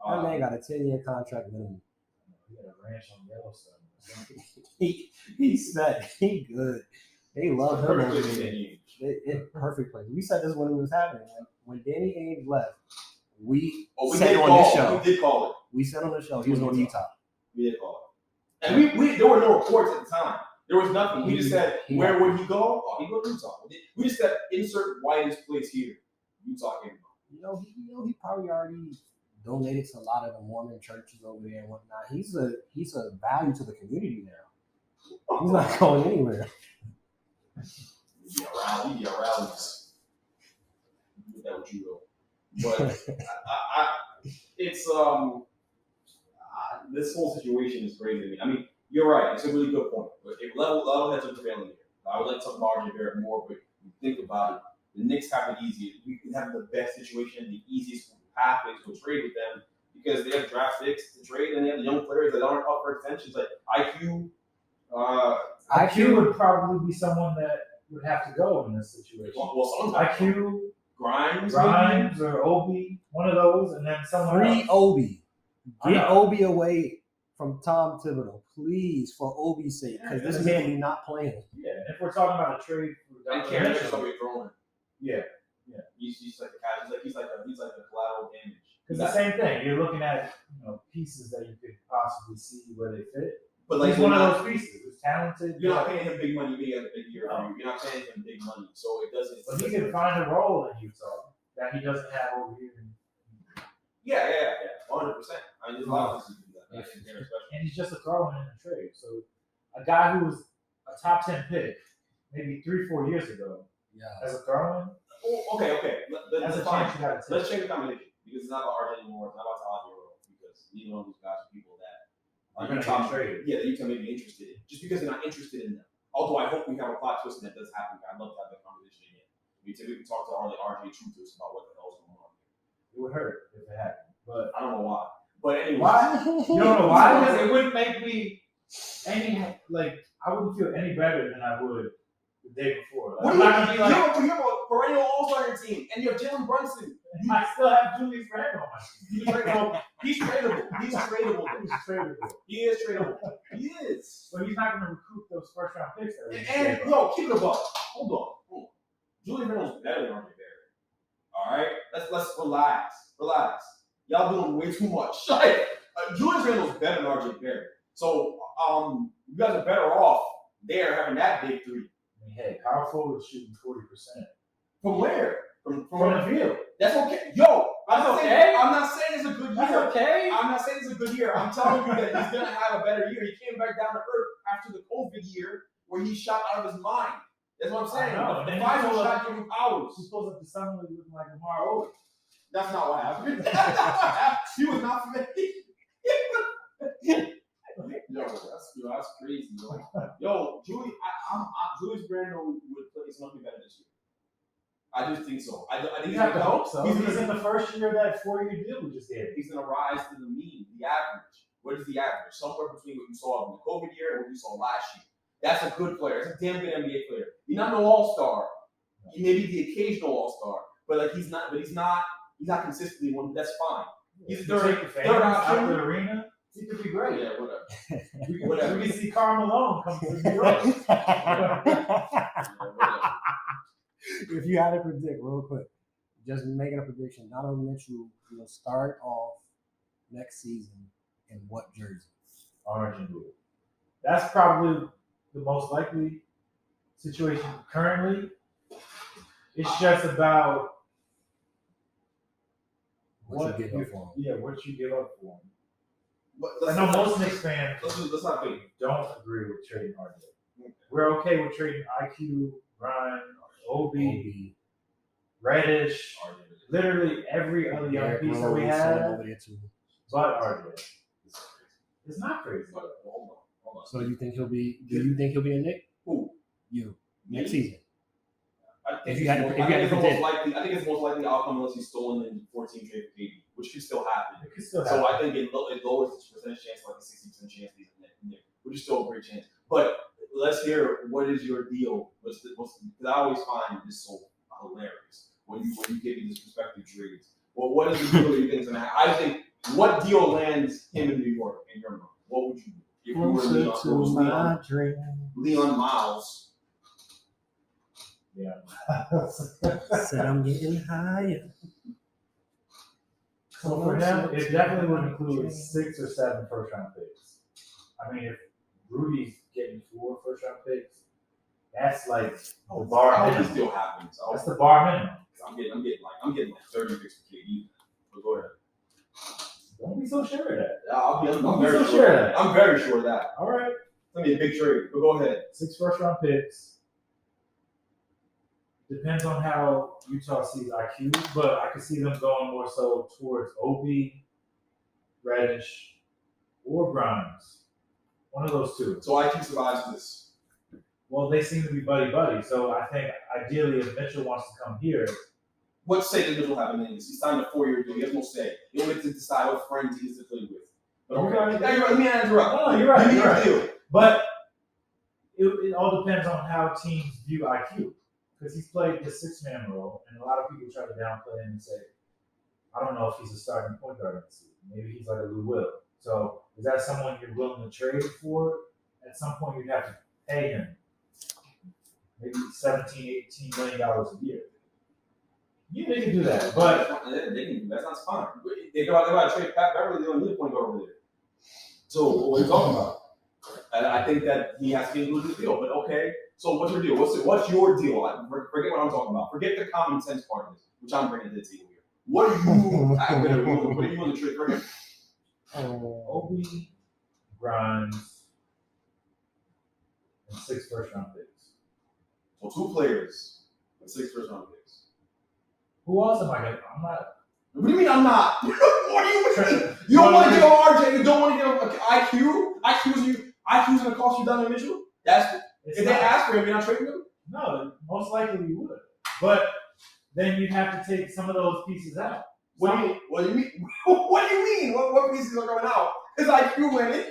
That man got a 10-year contract minimum. He got a ranch on Yellowstone. he said he good. They love him over there. Perfect place. We said this when it was happening. Like, when Danny Ainge left, we said on this show. We did call it. We said on the show he was going to Utah. We did call it. And we there were no reports at the time. There was nothing. We just said, where would he go? Oh, he'd go to Utah. We just said, insert whitest place here. Utah came from. He probably already donated to a lot of the Mormon churches over there and whatnot. He's a value to the community now. He's not going anywhere. Yeah, rallies. Do that what you will. But it's this whole situation is crazy to me. I mean, you're right. It's a really good point. But if level heads are prevailing here, I would like to talk about RJ Barrett more. But if you think about it, the Knicks have it easy. We can have the best situation, the easiest pathways to trade with them because they have draft picks to trade and they have young players that aren't up for extensions like IQ. IQ would probably be someone that would have to go in this situation. Well, IQ, Grimes or Obi, one of those, and then someone Free else. Obi. Get Obi away from Tom Thibodeau, please, for Obi's sake, because this man do not play him. Yeah, and if we're talking about a trade for Donovan, somebody throwing. Yeah. He's like a cat. He's like a collateral damage. Because the same thing, you're looking at pieces that you could possibly see where they fit. But like he's one of those pieces. He's talented. You're not paying him big money. He has a big year. No. You're not paying him big money, so it doesn't. But he can find a role in Utah that he doesn't have over here. Yeah, 100%. I mean, there's a lot of things to do that. And he's just a throw-in in a trade. So a guy who was a top 10 pick maybe 3-4 years ago, as a throw-in. Oh, okay. That's a chance you got to take. Let's change the conversation because it's not about RJ anymore. It's not about Tyler Hero because neither one of these guys are people that are going to get traded. Yeah, that Utah may be interested in just because they're not interested in them. Although I hope we have a plot twist and that does happen. I'd love to have that conversation again. We typically talk to RJ truthers about what the hell's going on. It would hurt if it happened, but I don't know why. But anyway, why? You don't know why? Because it wouldn't make me I wouldn't feel any better than I would the day before. Like, I'm not gonna be like, you have a perennial All-Star on your team, and you have Jalen Brunson. I still have Julius Randle on my team. He's tradable. He is tradable. He is. But he's not going to recoup those first-round picks. And keep it above. Hold on. Julius Randle's better than RJ Barrett. All right, let's relax. Y'all doing way too much. Julius Randle's better than RJ Barrett. So you guys are better off there having that big three. I mean, hey, power forward is shooting 40%. From where? From the field. That's okay. Yo, I'm not saying it's a good year. That's okay. I'm not saying it's a good year. I'm telling you that he's going to have a better year. He came back down to earth after the COVID year where he shot out of his mind. That's what I'm saying. The Pfizer shot gave him powers. He pulls up to someone looking like Lamar. That's not what happened. He was not familiar. That's crazy, yo. Julius Randle would play something better this year. I just think so. I think you have to hope so. He's in the first year of that 4-year deal we just did. He's going to rise to the mean, the average. What is the average? Somewhere between what you saw in the COVID year and what you saw last year. That's a good player. That's a damn good NBA player. He's not no all-star. He may be the occasional all-star, but he's not consistently one. That's fine. He's a third option. The arena. He could be great. Yeah, whatever. We can see Karl Malone come to New York. Whatever. If you had to predict real quick, just making a prediction, Donovan Mitchell will start off next season in what jersey? Orange and blue. That's probably the most likely situation currently. It's just about What you give up for him? Yeah, what you give up for him. But I know most Knicks fans let's not wait. don't agree with trading RJ. We're okay with trading IQ, Brian, Obi, Reddish, literally every other young piece that we have, but RJ. It's not crazy. Hold on. So you think he'll be? Do you think he'll be a Knick? Who? You next season? I think If you had to predict. I think it's most likely outcome unless he's stolen in 14 trade for KD, which could still happen. It could still happen. So I think it lowers the percentage chance to like a 60% chance he's a Knick, which is still a great chance. But let's hear what is your deal? Because I always find this so hilarious when you give me this perspective trades. Well, what is the deal that you think is gonna happen? I think what deal lands him in New York in your mind? What would you do if you were Leon Miles? Yeah. Said I'm getting higher. So for him, it definitely would include 6 or 7 first-round picks. I mean, if Rudy's getting 4 first-round picks, that's like the bar I hope minimum. it still happens. That's the bar minimum. I'm getting like 30 picks for KD. But go ahead. Don't be so sure of that. I'm very sure of that. I'm very sure of that. All right. It's gonna be a big trade. But go ahead. 6 first-round picks. Depends on how Utah sees IQ, but I could see them going more so towards Obi, Reddish, or Grimes. One of those two. So IQ survives this. Well, they seem to be buddy-buddy, so I think ideally if Mitchell wants to come here. What say does Mitchell have in this? He signed a 4-year deal. He has no say. He don't get to decide what friends he gets to play with. But okay. You're right. Now, you're right. Let me interrupt. No, you're right. You're right. Deal. But it all depends on how teams view IQ. Because he's played the 6-man role, and a lot of people try to downplay him and say, I don't know if he's a starting point guard in this league. Maybe he's like a Lou Will. So is that someone you're willing to trade for? At some point, you'd have to pay him maybe $17, $18 million a year. Yeah, they can do that, but that's not fine. They go out to trade Pat Beverly. They don't need a point guard over there. So what are you talking about? I think that he has to get into the deal. But okay, so what's your deal? What's your deal? Forget what I'm talking about. Forget the common sense part of this, which I'm bringing to the table here. What are you on the trade for him? Obi, Grimes, and 6 first-round picks. So 2 players and 6 first-round picks. Who else am I getting? I'm not. What do you mean I'm not? What do you mean? You don't want to give RJ. You don't want to give IQ. IQ's going to cost you Donovan Mitchell. If they ask for him, you're not trading him. No, most likely you would. But then you'd have to take some of those pieces out. What do you mean? What do you mean? What pieces are coming out? Is IQ winning?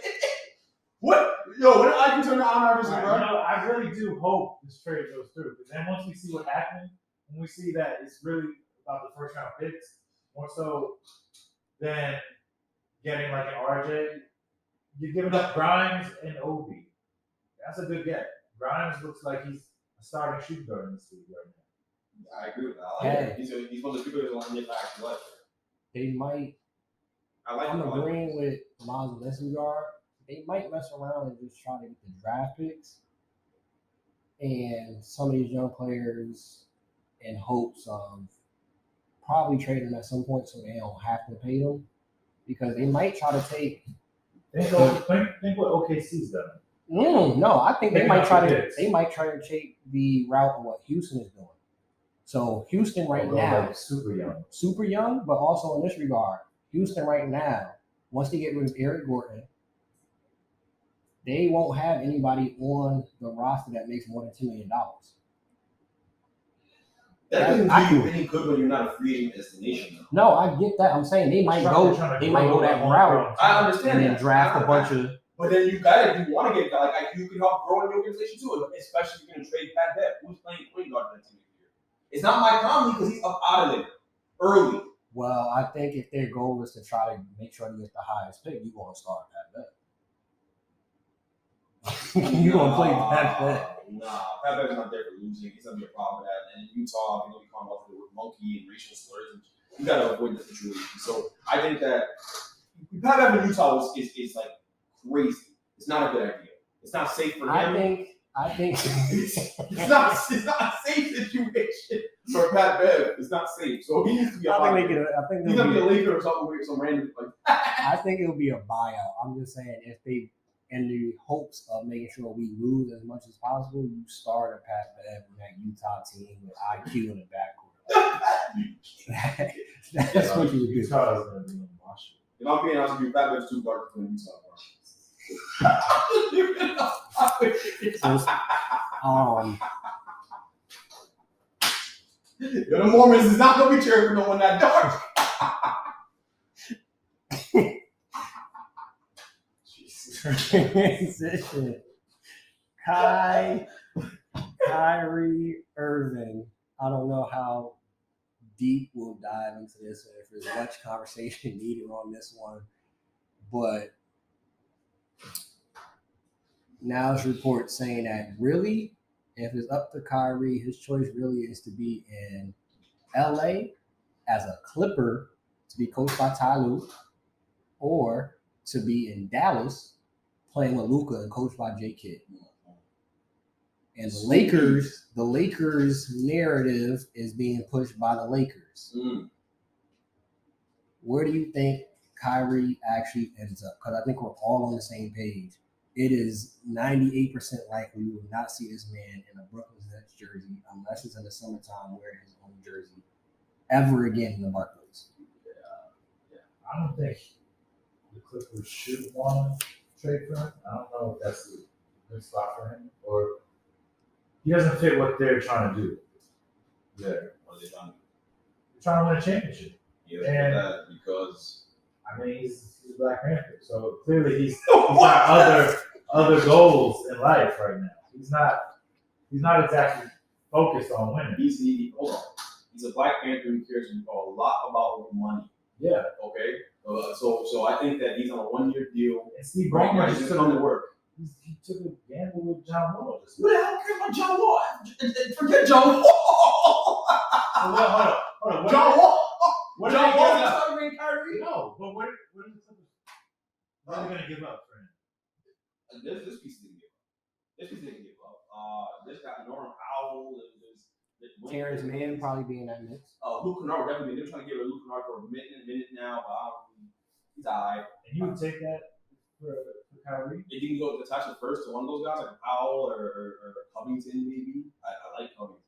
What? Yo, when did IQ turn to Allen Iverson, bro? I really do hope this trade goes through. Because then once we see what happened, when we see that it's really about the first round picks, more so than getting like an RJ, you're giving up Grimes and Obi. That's a good get. Grimes looks like he's a starting shooting guard in this league right now. I agree with that. I like it. He's one of the people that want to get back to life. They might. I'm agreeing with Miles and Lesengard. They might mess around and just try to get the draft picks and some of these young players in hopes of probably trading them at some point so they don't have to pay them, because they might try to take. Think what OKC's done. No, I think they might try to take the route of what Houston is doing. So Houston right now, like super young, but also in this regard, Houston right now, once they get rid of Eric Gordon, they won't have anybody on the roster that makes more than $2 million. That doesn't do you any good when you're not a free agent destination, though. No, I get that. I'm saying they might go that route. I understand and then draft a bunch of. But then you want to get like you can help grow in the organization too, especially if you're going to trade Pat Bev, who's playing point guard for that team this year. It's not Mike Conley because he's up out of there early. Well, I think if their goal is to try to make sure he gets the highest pick, you're going to start Pat Bev. You're going to play Pat Bev. Nah, Pat Bev's not there for losing. He's going to be a problem with that. and in Utah, you know, we call off the word monkey and racial slurs. And you got to avoid that situation. So I think that Pat Bev in Utah is like crazy. It's not a good idea. It's not safe for him. I think it's not a safe situation for Pat Bev. It's not safe. So he needs to be a buyout. He's gonna be a Laker or something with some random like. I think it'll be a buyout. I'm just saying, if they, in the hopes of making sure we lose as much as possible, you start a Pat Bev in that Utah team with IQ in the backcourt. That's what you would do. Utah is gonna be in Washington. If I'm being honest with you, Pat Bev's too dark for Utah. The Mormons is not gonna be cheering for no one that dark. Transition. Kyrie Irving. I don't know how deep we'll dive into this, or if there's much conversation needed on this one, but now it's reports saying that really, if it's up to Kyrie, his choice really is to be in LA as a Clipper to be coached by Ty Lue, or to be in Dallas playing with Luka and coached by J. Kidd. And the Lakers narrative is being pushed by the Lakers. Where do you think Kyrie actually ends up? Because I think we're all on the same page. It is 98% likely we will not see this man in a Brooklyn Nets jersey unless it's in the summertime wearing his own jersey ever again in the Barclays. Yeah. I don't think the Clippers should want to trade for him. I don't know if that's a good spot for him, or he doesn't fit what they're trying to do. Yeah, what are they trying to do? They're trying to win a championship. Yeah, and because I mean he's a Black Panther, so clearly he's got other goals in life right now. He's not exactly focused on winning. He's a Black Panther who cares a lot about money. Yeah. Okay. So I think that he's on a 1-year deal. And Steve Right now, Ballmer he's going to work. He took a gamble with John Wall. What the hell cares about John Wall? Forget John Wall. Hold on. John Wall. John Wall is not going to Kyrie. No, but what are they going to give up for him? This piece they can give up. This got Norman Powell. Terrence Mann probably be in that mix. Luke Kennard definitely. They're trying to give Luke Kennard for a minute now, but he's alright. And you would take that for Kyrie? If you can go attach it first to one of those guys, like Powell or Covington, maybe. I like Covington.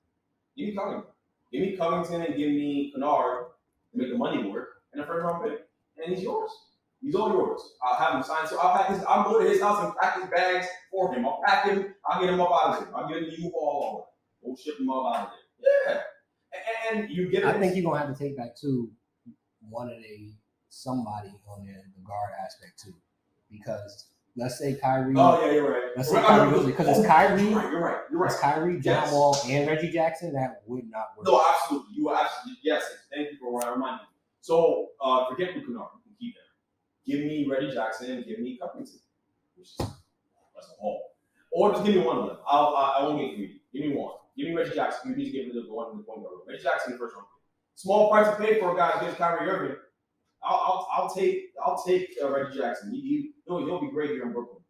Give me Covington. Give me Covington and give me Kennard to make the money work, and a first round pick, and he's yours. He's all yours. I'll have him sign. So I'll go to his house and pack his bags for him. I'll pack him. I'll get him up out of there. I'll get him the U-Haul. We'll ship him up out of there. Yeah. And you get it. I think you're gonna have to take back too somebody on the guard aspect too, because let's say Kyrie. Oh yeah, you're right. Let's say Kyrie because it's Kyrie. You're right. It's Kyrie, John Wall, and Reggie Jackson. That would not work. No, absolutely. You are absolutely yes. Thank you for reminding me. So forget Luke Kennard. You can keep him. Give me Reggie Jackson and give me Covington, which is that's a haul. Or just give me one of them. I won't get greedy. Give me one. Give me Reggie Jackson. You need to give me the one in the point guard. Reggie Jackson in the first round. Small price to pay for a guy against Kyrie Irving. I'll take Reggie Jackson. He'll be great here in Brooklyn.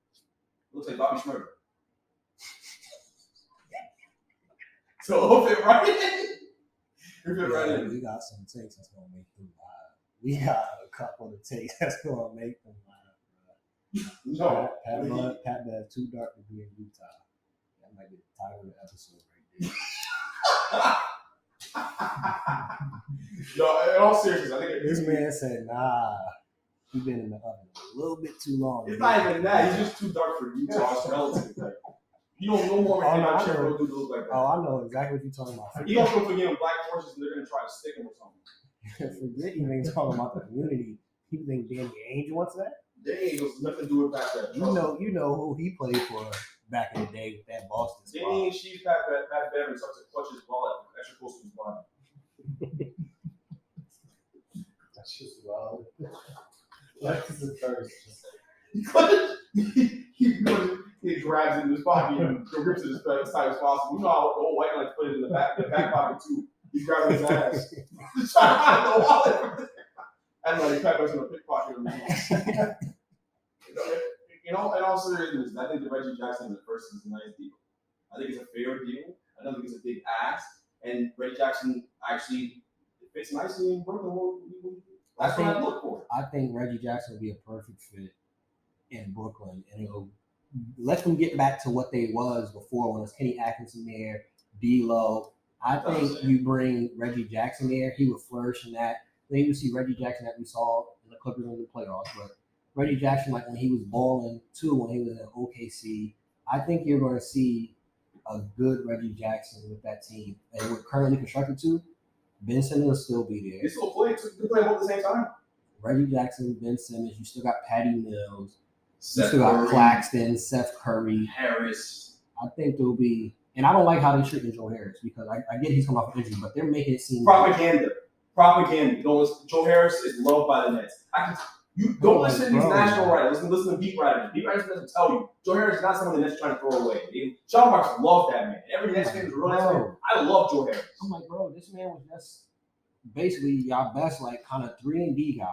Looks like Bobby Schmurder. So he'll fit right in. He'll fit right in. We got some takes that's gonna make them live. We got a couple of takes that's gonna make them live, bro. No. Pat Bev too dark to be in Utah. That might be the title of the episode right there. No, in all seriousness, I think This man said, nah, he's been in the oven a little bit too long. It's not even that. He's just too dark for Utah. It's relative. Like, you don't know more than that chip will do to look like that. Oh, I know exactly what you're talking about. You don't forget him black horses and they're going to try to stick him or something. Forget you ain't talking about the community. People think Danny Ainge wants that? Danny Ainge has nothing to do with that. You know who he played for back in the day with that Boston squad. Danny Ainge, she's Pat Bev and starts to clutch his ball at extra close to his body. That's just wild. That's the first. He grabs it in his pocket and rips it as tight as possible. You know how the old white likes put it in the back pocket too. He's grabbing his ass. He's trying to hide the wallet. And like Pepper's in a pickpocket. In all seriousness, I think the Reggie Jackson in the first is a nice deal. I think it's a fair deal. I don't think it's a big ask. And Reggie Jackson actually fits nicely in Brooklyn. That's what I look for. I think Reggie Jackson would be a perfect fit in Brooklyn, and it'll let them get back to what they was before when it was Kenny Atkinson there, D'Lo. I think you bring Reggie Jackson there, he would flourish in that. Then you see Reggie Jackson that we saw in the Clippers in the playoffs, but Reggie Jackson, like when he was balling too, when he was in OKC, I think you're going to see a good Reggie Jackson with that team. And we're currently constructed to, Ben Simmons will still be there. They still play both at the same time. Reggie Jackson, Ben Simmons, you still got Patty Mills, Seth you still got Curry, Claxton, Seth Curry. Harris. I think there'll be, and I don't like how they treat Joe Harris because I get he's coming off an injury, but they're making it seem Propaganda. You know, Joe Harris is loved by the Nets. You don't listen to these national writers. Listen to beat writers. Beat writers doesn't tell you. Joe Harris is not someone the Nets trying to throw away. Sean Marks loved that man. Every Nets fan is a real Nets fan. I love Joe Harris. I'm like, bro, this man was just basically y'all best like kind of 3-and-D guy.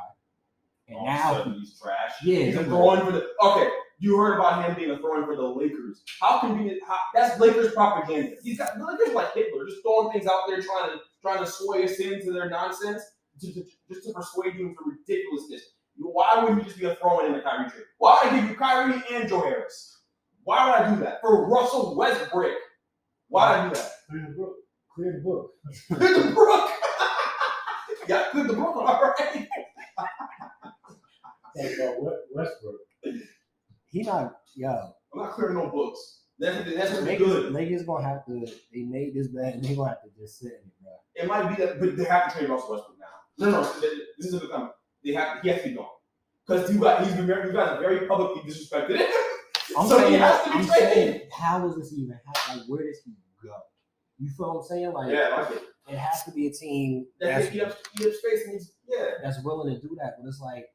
And all now of a sudden he's trash. Yeah, he's a throw-in for the. Okay, you heard about him being a throw-in for the Lakers. How convenient? That's Lakers propaganda. The Lakers like Hitler, just throwing things out there, trying to sway us into their nonsense, just to persuade you into ridiculousness. Why wouldn't you just be a throw-in in the Kyrie trade? Why would I give you Kyrie and Joe Harris? Why would I do that for Russell Westbrook? Why would I do that? Clear the book. Clear the brook. Yeah, clear the brook. All right. Westbrook. He not, yo. I'm not clearing no books. That's Niggas, good. Niggas gonna have to. They made this bad, and they gonna have to just sit in it, bro. It might be that, but they have to trade Russell Westbrook now. No. This is a good comment. He has to be gone because you guys are very publicly disrespected him. So he has to be traded. How does this even happen? Like, where does he go? You feel what I'm saying? Like, yeah, I like it. It has to be a team that's space and that's willing to do that. But it's like,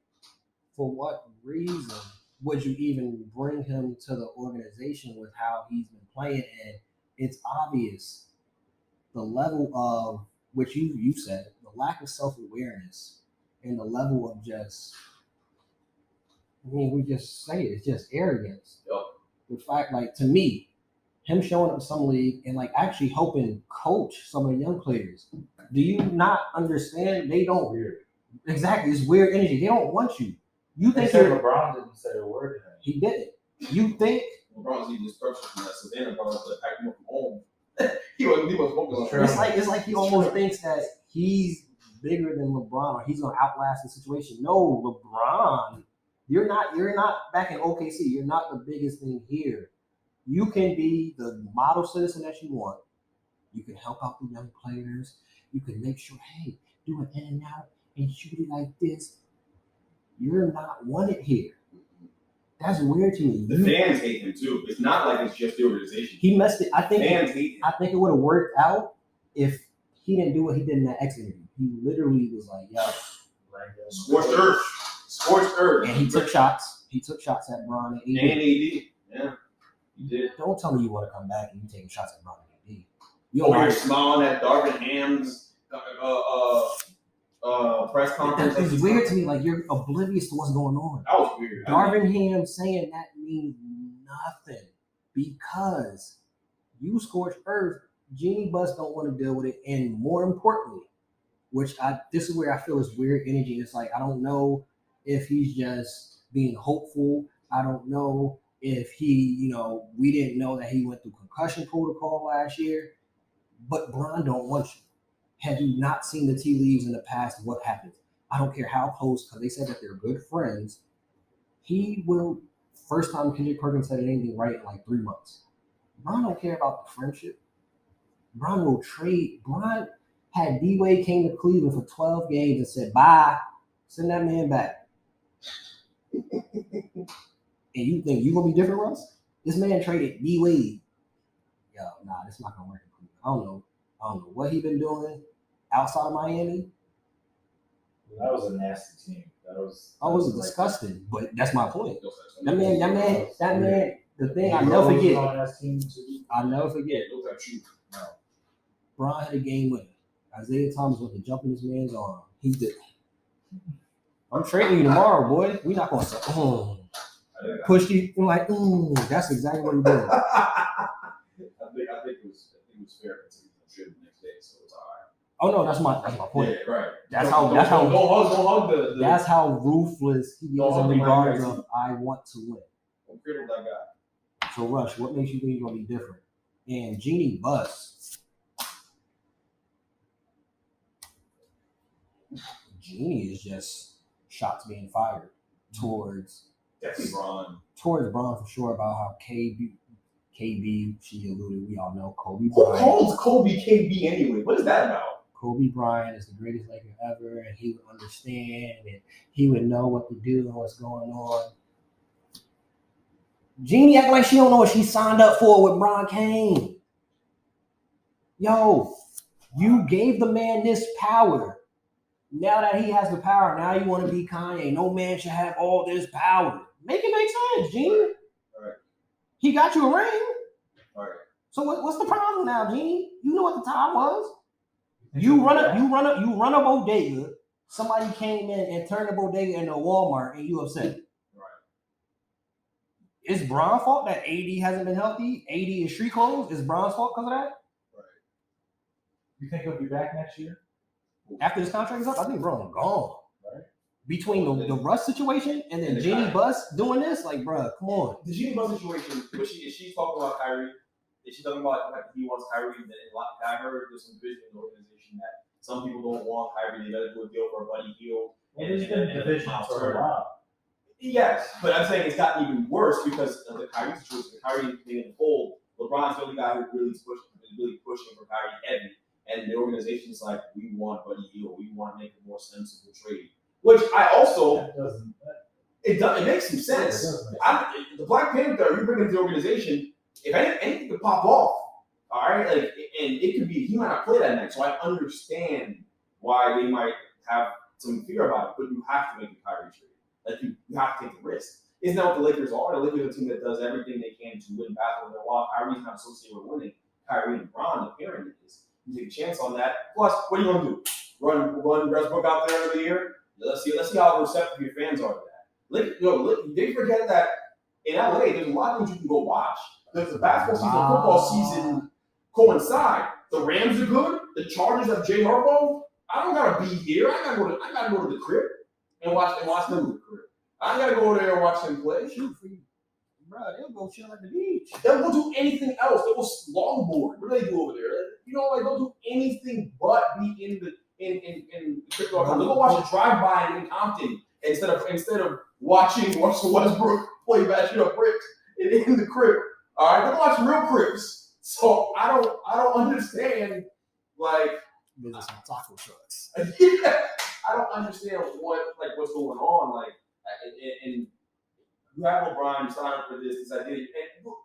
for what reason would you even bring him to the organization with how he's been playing? And it's obvious the level of which you said, the lack of self-awareness and the level of just, I mean, we just say it, it's just arrogance. Yep. The fact, like, to me, him showing up in some league and like actually helping coach some of the young players. Do you not understand? They don't. Weird. Exactly. It's weird energy. They don't want you. You think LeBron didn't say a word to him. He didn't. You think LeBron's even just purchased from that Savannah brother to pack him up from home. he was focused on it's like he almost thinks that he's bigger than LeBron or he's gonna outlast the situation. No, LeBron, you're not back in OKC. You're not the biggest thing here. You can be the model citizen that you want. You can help out the young players. You can make sure, hey, do an in and out and shoot it like this. You're not wanted here. That's weird to me. The fans hate him too. It's not like it's just the organization. He messed it. Fans hate him. I think it would have worked out if he didn't do what he did in that exit interview. He literally was like, yo. Scorched earth. Scorched earth. And he took shots. He took shots at Bron and AD. Yeah. You did. Don't tell me you want to come back and you taking shots at Bron and AD. You're smiling at Darvin Ham's press conference. It's weird to me. Like, you're oblivious to what's going on. That was weird. Darvin Ham saying that means nothing because you scorched earth. Jeanie Buss don't want to deal with it, and more importantly, this is where I feel is weird energy. It's like I don't know if he's just being hopeful. I don't know if he, we didn't know that he went through concussion protocol last year. But Bron don't want you. Have you not seen the tea leaves in the past? What happens? I don't care how close, because they said that they're good friends. He will, first time Kendrick Perkins said anything right in like 3 months. Bron don't care about the friendship. Bron will trade. Bron had D-Wade came to Cleveland for 12 games and said, bye, send that man back. And you think you're going to be different, Russ? This man traded D-Wade. Yo, nah, this not going to work in Cleveland. I don't know what he been doing outside of Miami. That was a nasty team. That was disgusting, but that's my point. That man, The thing I Rose never was forget. on that team too. I never forget. Look at you. No. Bron had a game winner. Isaiah Thomas went to jump in this man's arm. He did. I'm trading you tomorrow, boy. We're not gonna say, push you. I'm like, that's exactly what he did. I think it was fair to trade the next day, so it's all right. Oh no, that's my point. Yeah, right. That's Don't hug the That's how ruthless he is Don't in hug the regards mic, of I want to win. Don't cripple that guy. So Rush, what makes you think you're gonna be different? And Jeanie Buss. Jeanie is just shots being fired towards Definitely Bron. Bron for sure about how KB, she alluded, we all know Kobe Who Bryant. calls Kobe KB anyway? What is that about? Kobe Bryant is the greatest Laker ever, and he would understand and he would know what to do and what's going on. Jeanie acting like she don't know what she signed up for with Bron Kane. Yo, you gave the man this power. Now that he has the power, now you want to be Kanye. No man should have all this power. Make it make sense, Jeanie. All right. He got you a ring. All right. So what's the problem now, Jeanie? You know what the time was. You run a bodega. Somebody came in and turned the bodega into a Walmart, and you upset. Right. Is Bron's fault that AD hasn't been healthy? AD is street clothes. Is Bron's fault because of that? Right. You think he'll be back next year? After this contract is up, I think Bron gone. Right. Between the Russ situation and then Jeanie Buss doing this, like, bro, come on. The Jeanie Buss situation, is she talking about Kyrie? Is she talking about like he wants Kyrie? I heard there's some vision in the organization that some people don't want Kyrie. They got to do a deal for a Buddy Hield. Well, there's been division for a while. Yes, but I'm saying it's gotten even worse because of the Kyrie situation. Kyrie being in the fold, LeBron's the only guy who really pushing for Kyrie heavy. And the organization is like, we want Buddy Hield. We want to make a more sensible trade. Which I also, it makes some sense. The Black Panther, you bring into the organization, if anything could pop off, all right? Like, and it could be, he might not play that night. So I understand why they might have some fear about it, but you have to make a Kyrie trade. Like, you have to take the risk. Isn't that what the Lakers are? The Lakers are a team that does everything they can to win basketball. While Kyrie's not associated with winning, Kyrie and Bron, the pairing is. You take a chance on that. Plus, what are you going to do? Run Westbrook out there every year? Let's see how receptive your fans are to that. They forget that in LA, there's a lot of things you can go watch. There's the basketball season, football season coincide. The Rams are good. The Chargers have Jay Harbaugh. I don't gotta be here. I gotta go to the crib and watch them in the crib. I gotta go there and watch them play. Shoot for you. Bro, they'll go chill at the beach. They'll go do anything else. They'll go longboard. What do they do over there? You know, like they'll do anything but be in the crypto. They'll go watch a drive-by in Compton instead of watching Westbrook play bashing up bricks in the crib. All right, they'll watch real cribs. So I don't understand like business on taco trucks. Yeah, I don't understand what's going on. Like and you have LeBron, you sign up for this idea. And look,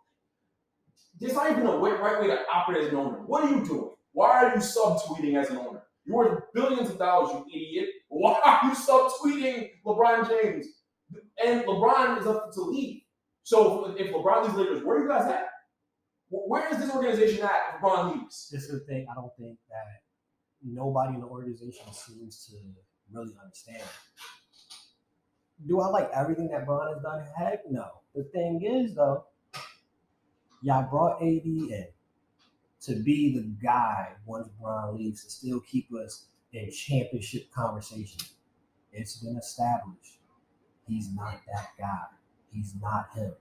there's not even a right way to operate as an owner. What are you doing? Why are you subtweeting as an owner? You're worth billions of dollars, you idiot. Why are you subtweeting LeBron James? And LeBron is up to leave. So if LeBron leaves Lakers, where are you guys at? Where is this organization at if LeBron leaves? This is the thing. I don't think that nobody in the organization seems to really understand. Do I like everything that Bron has done? Heck no. The thing is, though, y'all brought AD in to be the guy once Bron leaves to still keep us in championship conversation. It's been established. He's not that guy. He's not him.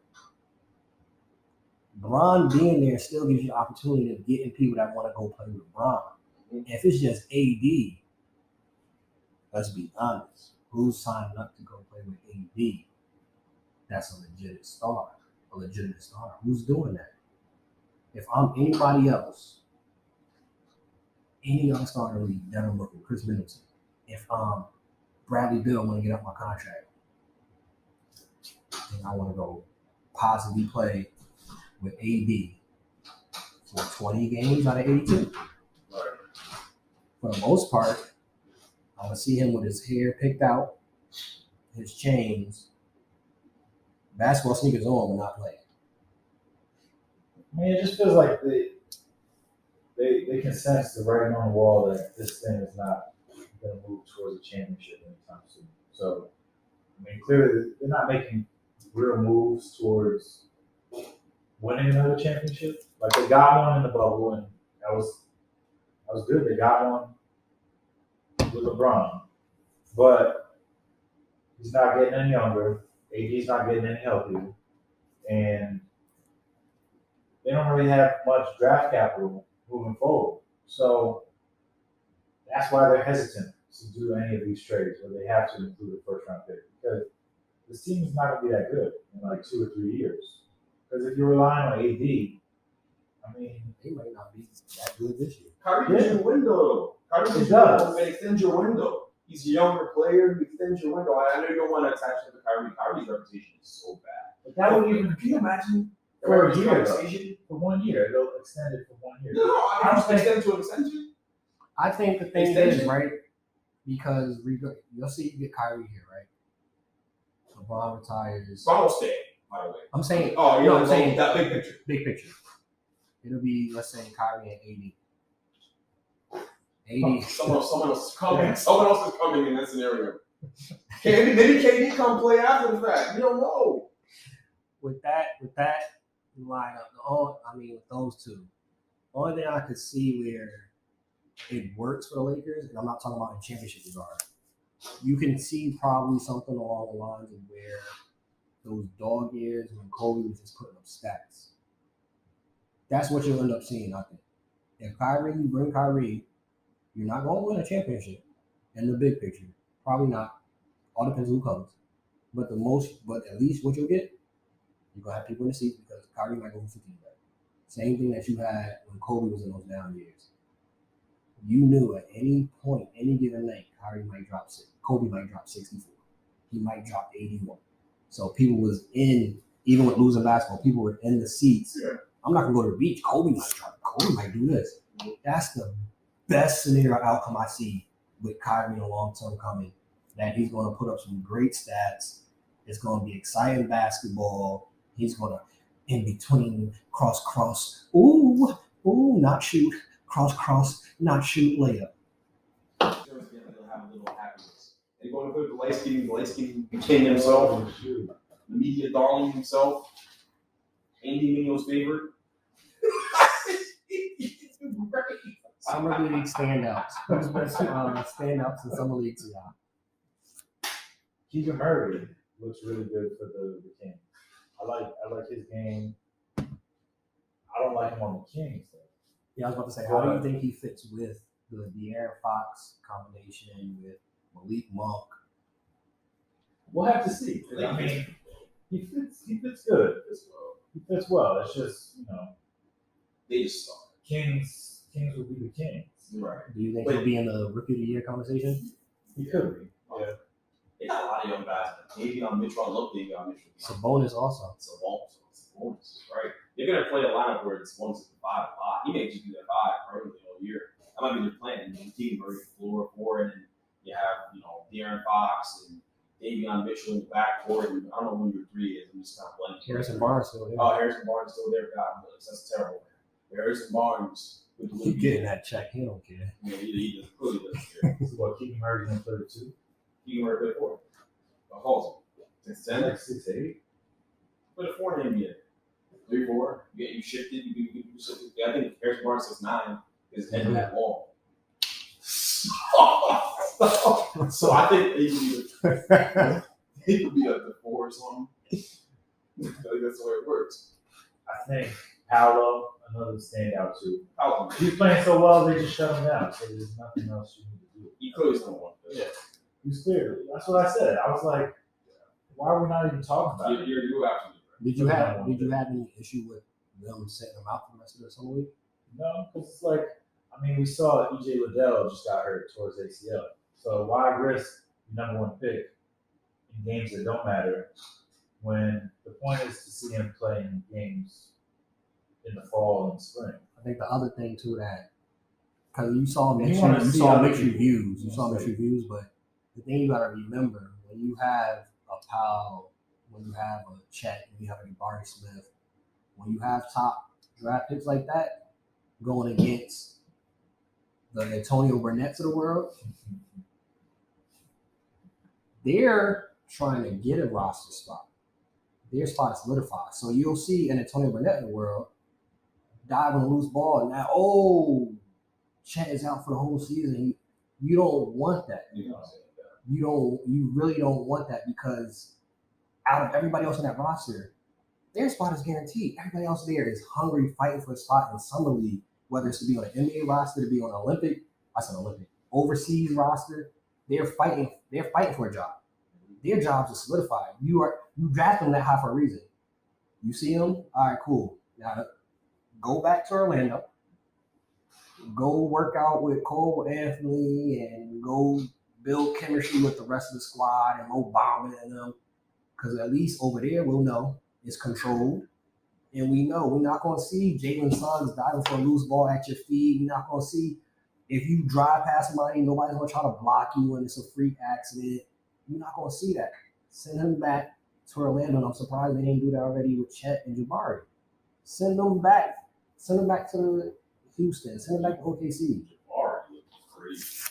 Bron being there still gives you the opportunity of getting people that want to go play with Bron. If it's just AD, let's be honest. Who's signing up to go play with AD? That's a legitimate star. Who's doing that? If I'm anybody else, any other star in the league, Devin Booker, Chris Middleton, if Bradley Beal want to get up my contract, and I want to go possibly play with AD for 20 games out of 82. For the most part, I want to see him with his hair picked out, his chains, basketball sneakers on, but not playing. I mean, it just feels like they can sense the writing on the wall that this thing is not going to move towards a championship anytime soon. So, I mean, clearly they're not making real moves towards winning another championship. Like they got one in the bubble, and that was good. They got one with LeBron, but he's not getting any younger. AD's not getting any healthier, and they don't really have much draft capital moving forward. So that's why they're hesitant to do any of these trades where they have to include a first round pick, because this team is not going to be that good in like 2 or 3 years. Because if you're relying on AD, I mean, He might not be that good this year. Kyrie gives you a window, though. Kyrie gives It you a does. window and extends your window. He's a younger player. He extends your window. I know you don't want to attach him to Kyrie. Kyrie's reputation is so bad. but that would even Can you imagine for a this year, though. conversation? For 1 year. They'll extend it for 1 year. No, I don't extend it to an extension. I think the thing Extension? is, right, because you'll see you get Kyrie here, right? LeBron retires. So I won't stay, by the way. I'm saying, Oh, no, yeah, I'm saying that big picture. big picture. It'll be, let's say, Kyrie and AD. Someone else is coming. Someone else is coming in that scenario. Maybe KD come play after the fact. You don't know. With that lineup, with those two, the only thing I could see where it works for the Lakers, and I'm not talking about in championship regard, you can see probably something along the lines of where those dog years when Kobe was just putting up stats. That's what you'll end up seeing, I think. If you bring Kyrie, you're not going to win a championship in the big picture. Probably not. All depends who comes. But at least what you'll get, you're going to have people in the seats because Kyrie might go for 50. Right? Same thing that you had when Kobe was in those down years. You knew at any point, any given night, Kobe might drop 64. He might drop 81. So people was in, even with losing basketball, people were in the seats. Yeah. I'm not going to go to the beach. Kobe might drop. Kobe might do this. That's the best scenario outcome I see with Kyrie in the long term coming. That he's going to put up some great stats. It's going to be exciting basketball. He's going to, in between, cross, ooh, not shoot, cross, not shoot, layup. They'll have a little happiness. They're going to put the light skin king himself, the media darling himself, Andy Minio's favorite. Summer league standouts. Who's best standouts in summer league to y'all? Keegan Murray looks really good for the Kings. I like his game. I don't like him on the Kings though. Yeah, I was about to say, how do you think he fits with the De'Aaron Fox combination with Malik Monk? We'll have to see. I mean, he fits good. He fits well. It's just, They just suck. Kings will be the Kings. Right. Do you think he'll be in the Rookie of the Year conversation? He could be. Yeah. They got a lot of young guys. Davion Mitchell, I love Davion Mitchell. Sabonis also. It's a bonus, right? They're going to play a lineup where it's 1 to 5 a lot. He may just do that 5 early all year. That might be their plan. Keegan Murray, floor 4, and then you have, De'Aaron Fox and Davion Mitchell in the backcourt. And I don't know who your 3 is. I'm just kind of blanking. Harrison Barnes still there. Oh, Harrison Barnes still there. God, that's terrible. Harrison Barnes. He getting that check. He don't care. Yeah, he really doesn't care. So what, Keegan Murray's going to play 2? Keegan Murray played 4. What calls him? 6'10"? Like 6'8"? Put a 4 in the NBA. 3, 4. You shifted. You shifted. I think Harrison Barnes 6'9" is end that long. So I think he could be up to 4 or something. I think that's the way it works. I think Paolo, another standout too. How He's playing so well, they just shut him down. So there's nothing else you need to do. he clearly still won. Yeah. He's clear. That's what I said. I was like, why are we not even talking about it? You're absolutely right. Did you have any issue with them setting him out for the rest of the summer league? No, because it's like, we saw EJ Liddell just got hurt towards ACL. So why risk the number 1 pick in games that don't matter when the point is to see him play in games in the fall and spring? I think the other thing too that because you saw You mixed wanna see reviews, other but the thing you gotta remember when you have a Powell, when you have a Chet, when you have a Jabari Smith, when you have top draft picks like that going against the Antonio Burnett's of the world, they're trying to get a roster spot. Their spot is solidified. So you'll see an Antonio Burnett in the world dive on a loose ball and now, Chet is out for the whole season. You don't want that. You really don't want that because out of everybody else in that roster, their spot is guaranteed. Everybody else there is hungry, fighting for a spot in summer league, whether it's to be on an NBA roster, to be on an overseas roster. They're fighting for a job. Their jobs are solidified. You draft them that high for a reason. You see them, all right, cool. Now go back to Orlando. Go work out with Cole Anthony and go build chemistry with the rest of the squad and Obama and them. Because at least over there, we'll know it's controlled. And we know we're not going to see Jalen Suggs diving for a loose ball at your feet. We're not going to see if you drive past somebody, nobody's going to try to block you when it's a freak accident. You're not going to see that. Send him back to Orlando. And I'm surprised they didn't do that already with Chet and Jabari. Send them back. Send them back to Houston. Send them back to OKC. Jabari looking crazy.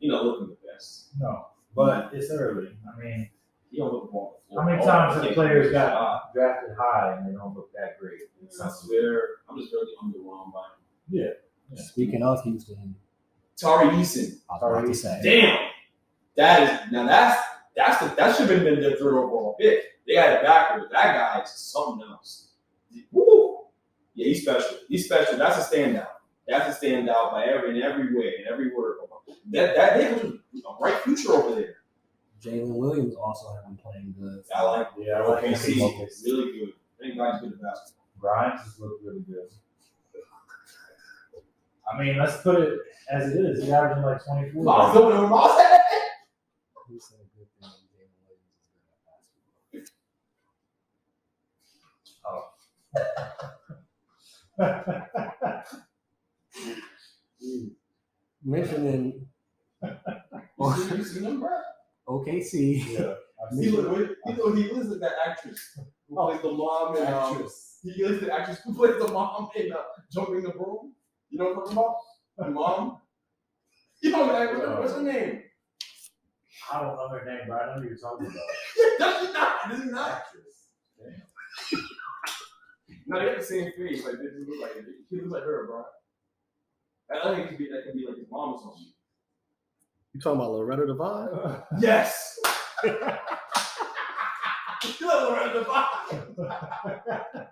Looking the best. No, but it's early. I mean, he don't look on the floor. how many times have players got drafted high and they don't look that great? I swear, I'm just really underwhelmed by him. Yeah. Speaking of Houston, Tari Eason. I was about to say. Damn. That should have been their third overall pick. They got it backwards. That guy is something else. Woo! Yeah, he's special. He's special. That's a standout. That's a standout in every way, in every word. That nigga was a bright future over there. Jalen Williams also has been playing good. I like OKC. Really good. I think he's good at basketball. Grimes has looked really good. I mean, let's put it as it is. He's averaging like 24. Miles doing it, Miles. Who said a good thing when Jalen Williams is good at basketball? Mentioning You seen him, bro? OKC. Yeah. He lives with that actress who plays the mom in he lives with the actress who plays the mom in Jumping the Broom. You know what I'm talking about? The mom. You know what's her name? I don't know her name, but I know who you're talking about. Does she not? This is not Actress. Damn. No, they have the same face. Like they just look like she looks like her, bro. I think that could be like his mom or something. You talking about Loretta Devine? Yes. You love Loretta Devine.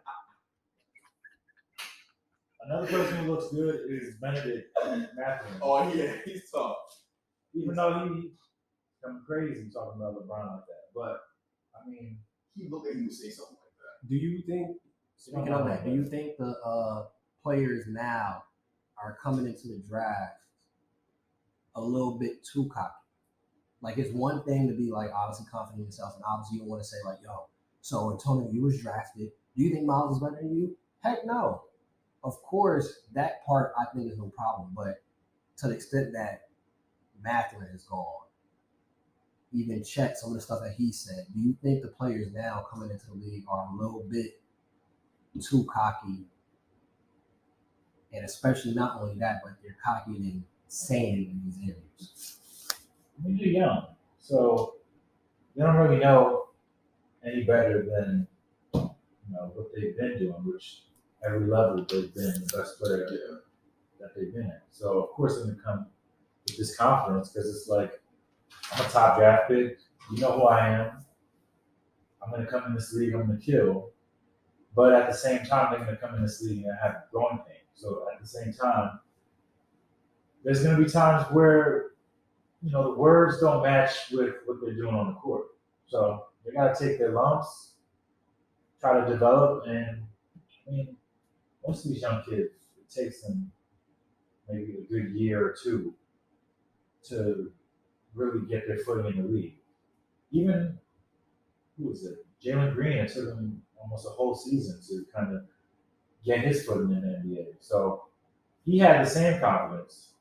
Another person who looks good is Benedict Matthews. Oh yeah, he's tough. Even though I'm crazy talking about LeBron like that, but I mean, He looked like he would say something like that. Do you think, speaking of that, do you think the players now are coming into the draft a little bit too cocky? Like, it's one thing to be, like, obviously confident in yourself, and obviously you don't want to say, like, yo, so Antonio, you was drafted. Do you think Miles is better than you? Heck no. Of course, that part I think is no problem, but to the extent that Mathurin is gone, even Chet, some of the stuff that he said, do you think the players now coming into the league are a little bit too cocky? And especially not only that, but they're cocky and saying in these interviews. I mean, they're young, so they don't really know any better than what they've been doing, which every level they've been the best player that they've been at. So of course they're gonna come with this confidence because it's like, I'm a top draft pick. You know who I am. I'm gonna come in this league. I'm gonna kill. But at the same time, they're gonna come in this league and have growing pains. So at the same time, there's gonna be times where the words don't match with what they're doing on the court. So they gotta take their lumps, try to develop, and I mean, most of these young kids, it takes them maybe a good year or two to really get their footing in the league. Even, who was it? Jalen Green, it took him almost a whole season to kind of get his footing in the NBA. So he had the same confidence.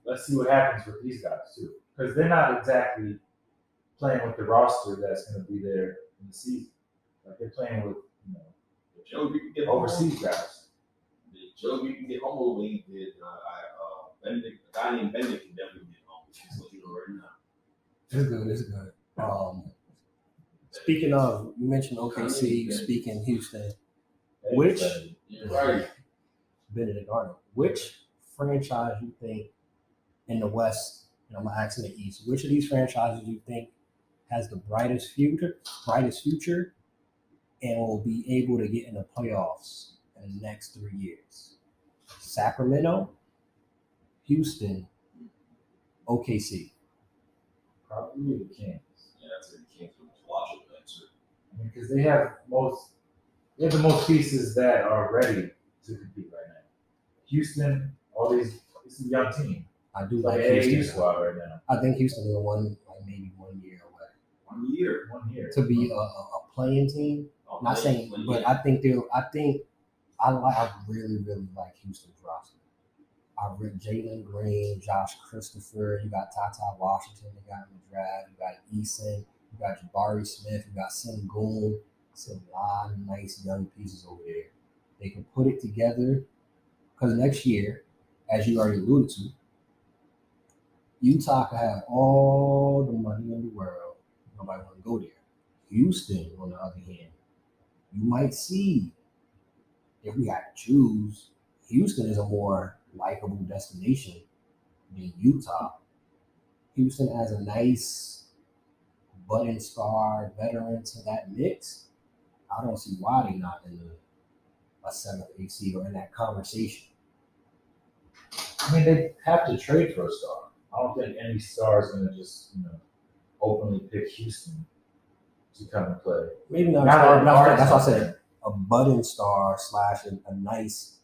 Let's see what happens with these guys too. Because they're not exactly playing with the roster that's going to be there in the season. Like they're playing with overseas guys. Joe, you can get humble the way he did. Benedict, a guy named Benedict can definitely get humble. Just let you know right now. It's good. It's good. Speaking of, you mentioned OKC. Speaking Houston, which Right. Benedict Arnold, which franchise you think in the West? And I'm gonna ask in the East. Which of these franchises you think has the brightest future, and will be able to get in the playoffs in the next 3 years? Sacramento, Houston, OKC. Probably the Kings. Yeah, that's a Kings with a logical answer. I mean, because they have the most pieces that are ready to compete right now. Houston, it's a young team. I do It's like like an AAU Houston. squad right now. I think Houston is maybe 1 year away 1 year. 1 year. to be a playing team. Oh, Not saying, but I think I really, really like Houston's roster. I read Jalen Green, Josh Christopher. You got Tata Washington. They got in the draft. You got Eason. You got Jabari Smith. You got Sengun. It's a lot of nice young pieces over there. They can put it together because next year, as you already alluded to, Utah can have all the money in the world. Nobody want to go there. Houston, on the other hand, you might see, if we had to choose, Houston is a more likable destination than Utah. Houston has a nice budding star veteran to that mix. I don't see why they're not in a 7th, 8th seed or in that conversation. I mean, they have to trade for a star. I don't think any star is going to just, openly pick Houston to come and play. Maybe not a Not star. an That's what I artist. said. A budding star / a nice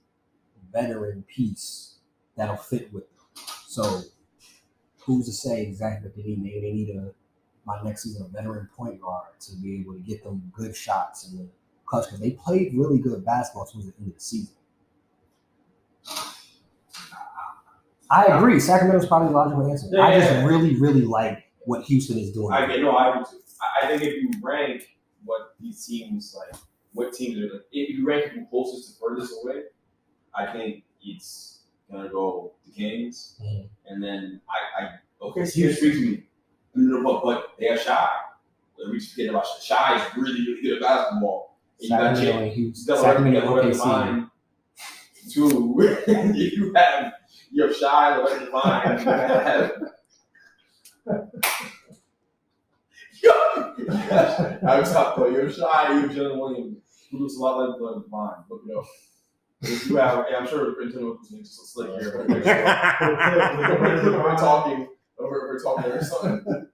veteran piece that'll fit with them. So who's to say exactly what they need? Maybe they need my next season a veteran point guard to be able to get them good shots in the clutch because they played really good basketball towards the end of the season. I agree. Sacramento's probably the logical answer. Yeah, I just yeah. really, really like what Houston is doing. I do too. I think if you rank what these teams what teams are if you rank them closest to furthest away, I think it's gonna go the Kings, and then OKC intrigues me. But they are Shy. We just forget about Shy. Shy is really good at basketball. And Sacramento and Houston. Sacramento Sacramento, OKC. OKC. Two, you have Shy, Loretta Devine. You have I was talking about you're Shy, you have Jalen Williams, who looks a lot like Loretta Devine. Look it up. If you have, I'm sure Nintendo was just a slick here, but we're talking or something.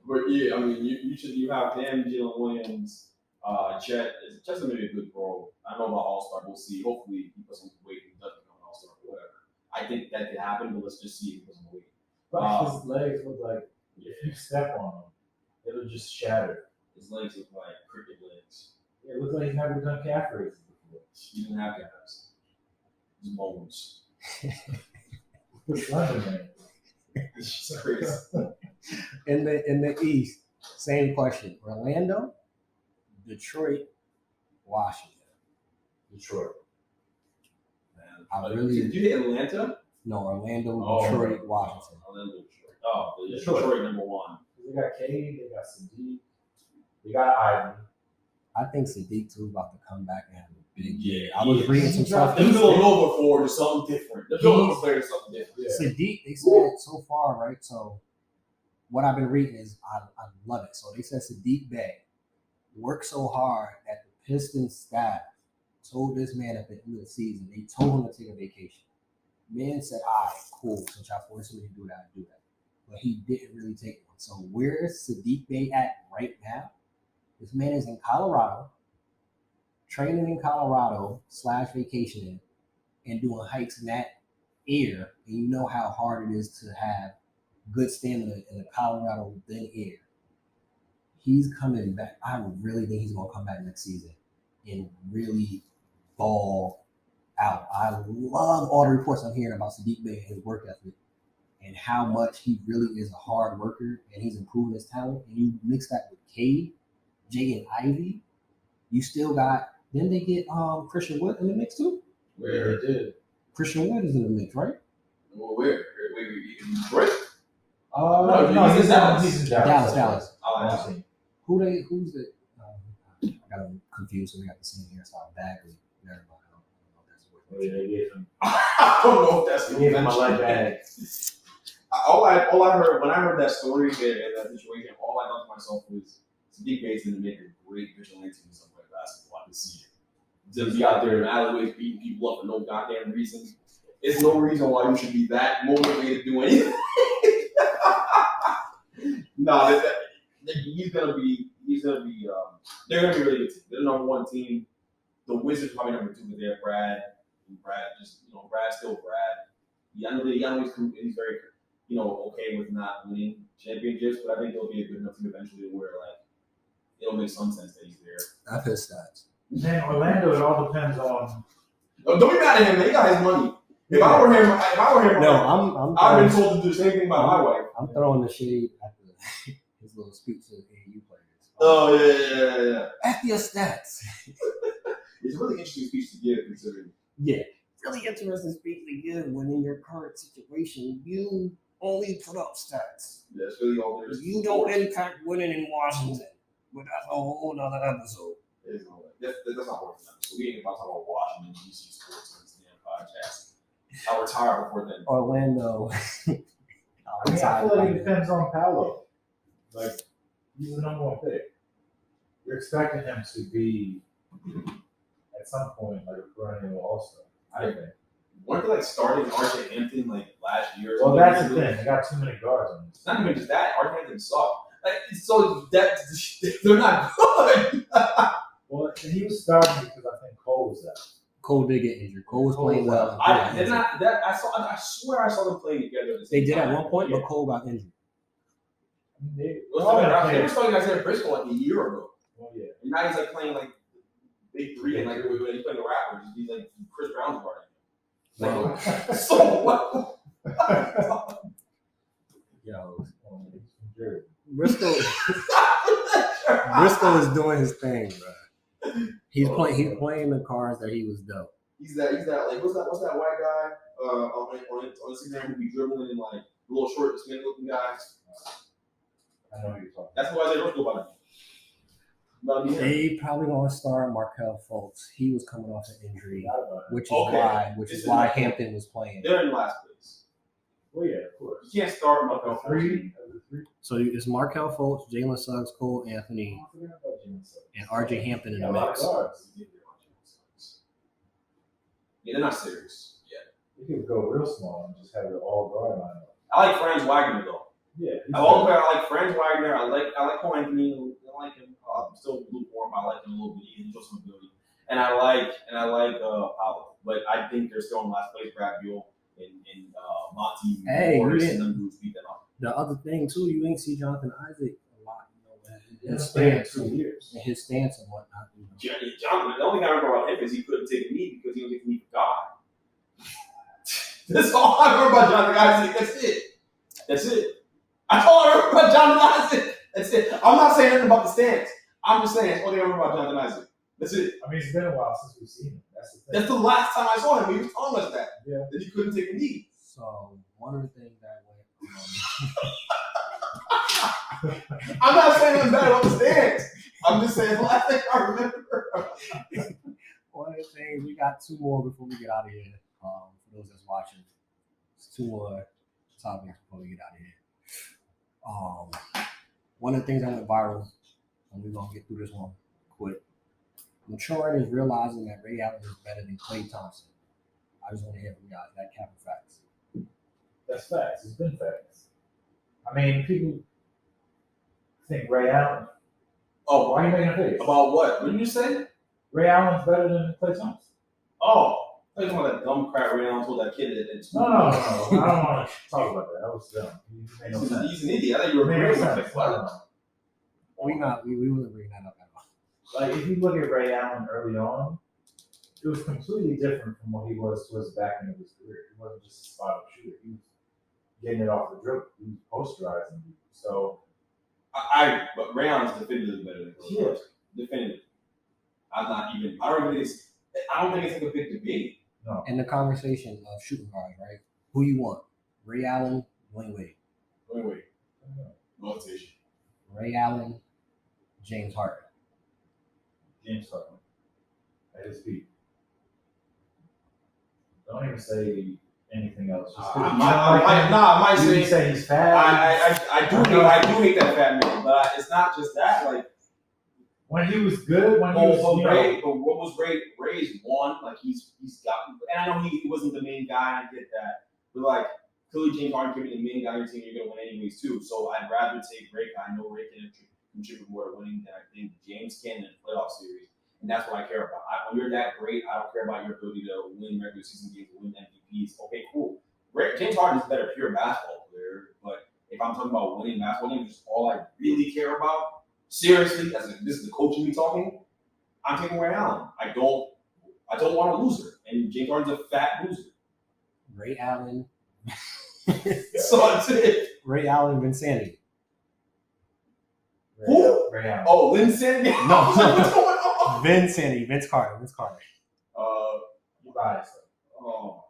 But yeah, I mean, you have them, Jalen Williams, Chet. Chet's gonna be a good role. I don't know about All Star. We'll see. Hopefully, he puts some weight and doesn't become an All Star or whatever. I think that could happen, but let's just see if he puts some weight. But his legs look like if you step on them, it'll just shatter. His legs look like cricket legs. It looks like he's never done calf raises before. He doesn't have calves. His bones. The Slender Man. It's just crazy. In the East, same question. Orlando, Detroit, Washington. Detroit. Man, I really did you hit Atlanta? no Orlando, Oh, Detroit, Washington. Orlando, Detroit. Oh, Detroit. Detroit number one. They got Cade, they got Sadiq, they got Ivy. I think Sadiq too is about to come back and have a big year. Yeah, I was he is. reading some stuff. The Villanova forward is something different. The Villanova player is something different. Yeah. Sadiq, they said so far, right? So what I've been reading is I love it. So they said Sadiq Bey worked so hard that the Pistons staff told this man at the end of the season, they told him to take a vacation. Man said, all right, cool. Since y'all forced me to do that, I do that. But he didn't really take one. So where is Sadiq Bey at right now? This man is in Colorado, training in Colorado / vacationing and doing hikes in that air. And you know how hard it is to have good stamina in the Colorado thin air. He's coming back. I really think he's going to come back next season and really ball out. I love all the reports I'm hearing about Sadiq Bey and his work ethic and how much he really is a hard worker and he's improving his talent. And you mix that with Cade, Jay, and Ivy, you still got Didn't they get Christian Wood in the mix too? Where? They did. Christian Wood is in the mix, right? Well, where? Wait, in Detroit? No, he's in Dallas. He's in Dallas. Who's it? I got them confused. So we got the same hairstyle. Bagley. Never mind. I don't know if that's what. Yeah, they gave him. I don't know if that's They gave him a light bag. All I heard when I heard that story and that situation, all I thought to myself was Sadiq Bay's going to make a great vigilante in some way basketball. I can see it. Just be out there in alleyways beating people up for no goddamn reason. There's no reason why you should be that motivated to do anything. No, he's gonna be. They're gonna be really good team. They're the number one team. The Wizards probably number two, but they're Brad Brad's still Brad. I know he's very, okay with not winning championships, but I think they'll be a good enough team eventually where it'll make some sense that he's there. That's his stats. Man, Orlando, it all depends on. Oh, don't be mad at him, man. He got his money. If I were him, no, I've been told to do the same thing by my wife. I'm throwing the shade at his little speech to the AAU players. Oh yeah. At your stats. It's a really interesting speech to give, considering. Yeah, really interesting speech to give when in your current situation you only put up stats. Yeah, it's really all there is. You don't impact winning in Washington, but that's a whole other episode. That's not working. So we ain't about to talk about Washington DC sports on this damn podcast. I'll retire before then. Orlando. I feel like it depends on Paolo. Like, he's the number one pick. You're expecting him to be, at some point, like a perennial all-star, I think. Weren't they starting RJ Hampton last year? Well, that's the thing. They got too many guards on this. Not even just that. RJ Hampton sucked. So that they're not good. Well, and he was starting because I think Cole was out. Cole did get injured. Cole was playing well. I swear I saw them playing together. They did at one point, but Cole got injured. They were starting Isaiah Briscoe a year ago. Oh yeah. And now he's playing big three and when he's playing the Raptors, he's Chris Brown's guarding. So what? Yo, Briscoe is doing his thing, bro. He's playing the cards that he was dealt. He's that what's that white guy on Instagram who be dribbling and the little short skinny looking guys. I know who you're talking. That's who Isaiah Briscoe about to be. They probably gonna start Markelle Fultz. He was coming off an injury, which is why Hampton was playing. They're in last place. Well, yeah, of course. You can't start Markelle Fultz. So it's Markelle Fultz, Jalen Suggs, Cole Anthony, and RJ Hampton in the mix. Yeah, they're not serious. Yeah. You could go real small and just have it all guard lineup. I like Franz Wagner though. Yeah. I like Franz Wagner. I like Cole Anthony. I like him. I'm still lukewarm. I like him a little bit. He's just some ability. And I like Paolo. But I think they're still in last place. Brad Beal and Monty Morris and them dudes beat them up. The other thing too, you ain't see Jonathan Isaac a lot, his stance 2 years. And his stance and whatnot. Jonathan, the only thing I remember about him is he couldn't take a knee because he was getting knee for God. That's all I remember about Jonathan Isaac. That's it. That's all I remember about Jonathan Isaac. That's it. I'm not saying anything about the stance. I'm just saying that's all I remember about Jonathan Isaac. That's it. I mean, it's been a while since we've seen him. That's the thing. That's the last time I saw him. He was telling us that. Yeah. That he couldn't take a knee. So one of the things that went. I'm not saying anything bad about the stance. I'm just saying the last thing I remember. One of the things, we got two more before we get out of here. For those that's watching, it's two more topics before we get out of here. One of the things that went viral, and we're gonna get through this one quick. Maturing is realizing that Ray Allen is better than Klay Thompson. I just want to hear from y'all that cap of facts. That's facts. It's been facts. I mean, people think Ray Allen. Oh, why are you making a face? About what? What did you say? Ray Allen's better than Klay Thompson. Oh, I just want that dumb crap Ray Allen told that kid at school. No. I don't want to talk about that. That was dumb. He's an idiot. I thought you were bringing something. We wouldn't bring that up at all. Like, if you look at Ray Allen early on, it was completely different from what he was towards the back end of his career. He wasn't just a spot-up shooter. He was getting it off the dribble. He was posterizing people. So, but Ray Allen's definitively better than Klay. Yeah. Definitively. I'm not even I don't think it's like a big debate. No. In the conversation of shooting guards, right? Who you want? Ray Allen, Dwayne Wade. Wait. No hesitation. Ray Allen, James Harden. James Harden. At his feet. Don't even say anything else. I might say he's fat. I do hate that fat man, but it's not just that. Like when he was good, but what was Ray's one? Like he's got, and I know he wasn't the main guy. I get that, but like clearly James Harden can be the main guy on your team. You're gonna win anyways too. So I'd rather take Ray. I know Ray can contribute more to winning than I think James can in a playoff series. And that's what I care about. When you're that great, I don't care about your ability to win regular season games, win MVPs. Okay, cool. James Harden is a better pure basketball player, but if I'm talking about winning basketball games, which is all I really care about, seriously, this is the coach of me talking, I'm taking Ray Allen. I don't want a loser, and James Harden's a fat loser. Ray Allen. So that's it. Ray Allen, Vinsanity. Who? Ray Allen. Oh, Lynn Sandy? No. What's going on? Vinsanity. Vince Carter. You biased. Oh.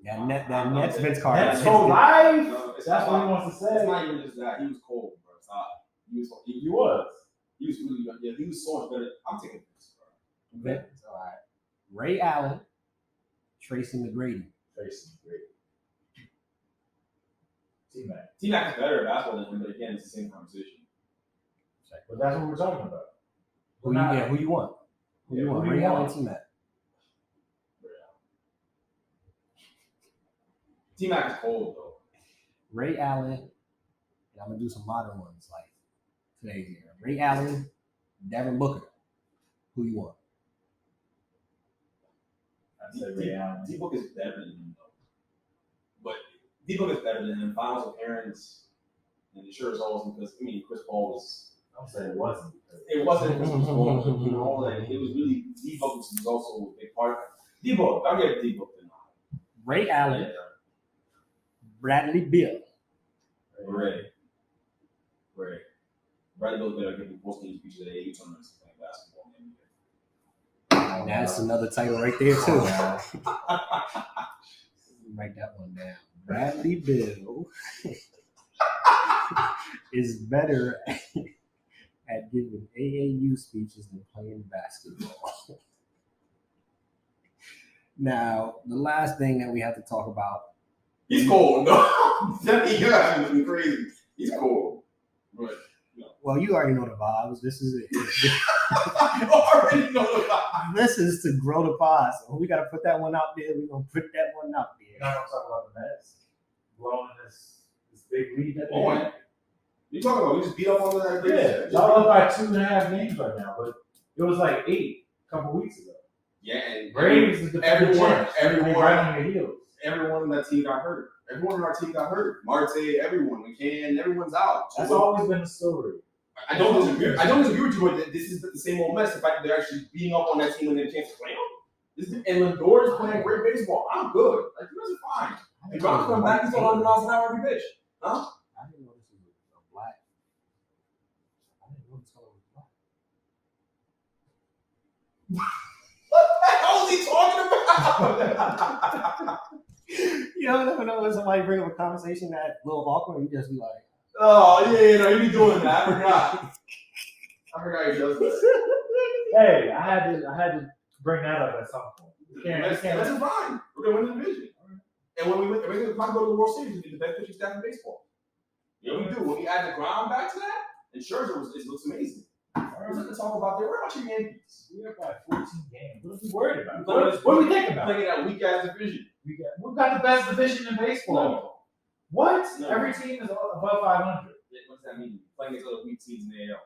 That Nets Vince Carter. That's so live. No, That's what he wants to say. It's not even just that. He was cold, bro. It's not. He was really good. Yeah, he was so much better. I'm taking this, bro. Vince. All right. Ray Allen, Tracy McGrady. T-Mac is better at basketball than him, but again, it's the same conversation. But that's what we're talking about. Who you want? Who you want? Ray Allen, T-Mac. T-Mac is cold, though. Ray Allen, and I'm gonna do some modern ones like today's era. Ray Allen, Devin Booker. Who you want? I'd say Ray Allen. D-Book is better than him, though. But D-Book is better than him. Finals appearance, and it sure is always because, Chris Paul was... I'll say it wasn't. It wasn't because he was wrong. Like, it was really... D-Book was also a big part. D-Book. I'll give D-Book the nod. Ray Allen, Bradley Beal. Ray. Bradley Beal's better giving post-game speeches at AAU tournaments playing basketball. That's another title right there, too. Write that one down. Bradley Beal is better at giving AAU speeches than playing basketball. Now, the last thing that we have to talk about. He's cold, no. You're actually crazy. He's cold. But, Well, you already know the vibes. This is it. You already know the vibes. This is to grow the pod. So we got to put that one out there. We're going to put that one out there. You're not going to talk about the Nets blowing this big lead that they Boy. had. You talking about we just beat up on that? Yeah, y'all up by 2.5 games right now, but it was like 8 a couple weeks ago. Yeah, and Braves is the everyone right on your heels. Everyone on that team got hurt. Everyone on our team got hurt. Marte, everyone, McCann, everyone's out. So That's always been the story. I don't disagree with you, but this is the same old mess. The fact that they're actually beating up on that team when they have a chance to play them. And Lindor is playing great baseball. I'm good. Like, you guys are fine. And John's coming back, he's 100 miles an hour every pitch. Huh? I didn't know this was a black. I didn't know this color was black. What the hell is he talking about? You don't never know when somebody bring up a conversation that's a little awkward, you just be like, Oh, yeah, you be doing that. I forgot he does that. Hey, I had to bring that up at some point. That's fine. We're going to win the division. And when we might go to the World Series, we be the best pitching staff in baseball. Yeah, we do. When we add the ground back to that, and Scherzer it looks amazing. There's nothing to talk about there. What about your Yankees? We're by 14 games. What are we worried about? What are we thinking about? Playing that weak ass division. We've got the best division in baseball. No. What? No. Every team is above 500. What does that mean? Playing against other weak teams in the AL.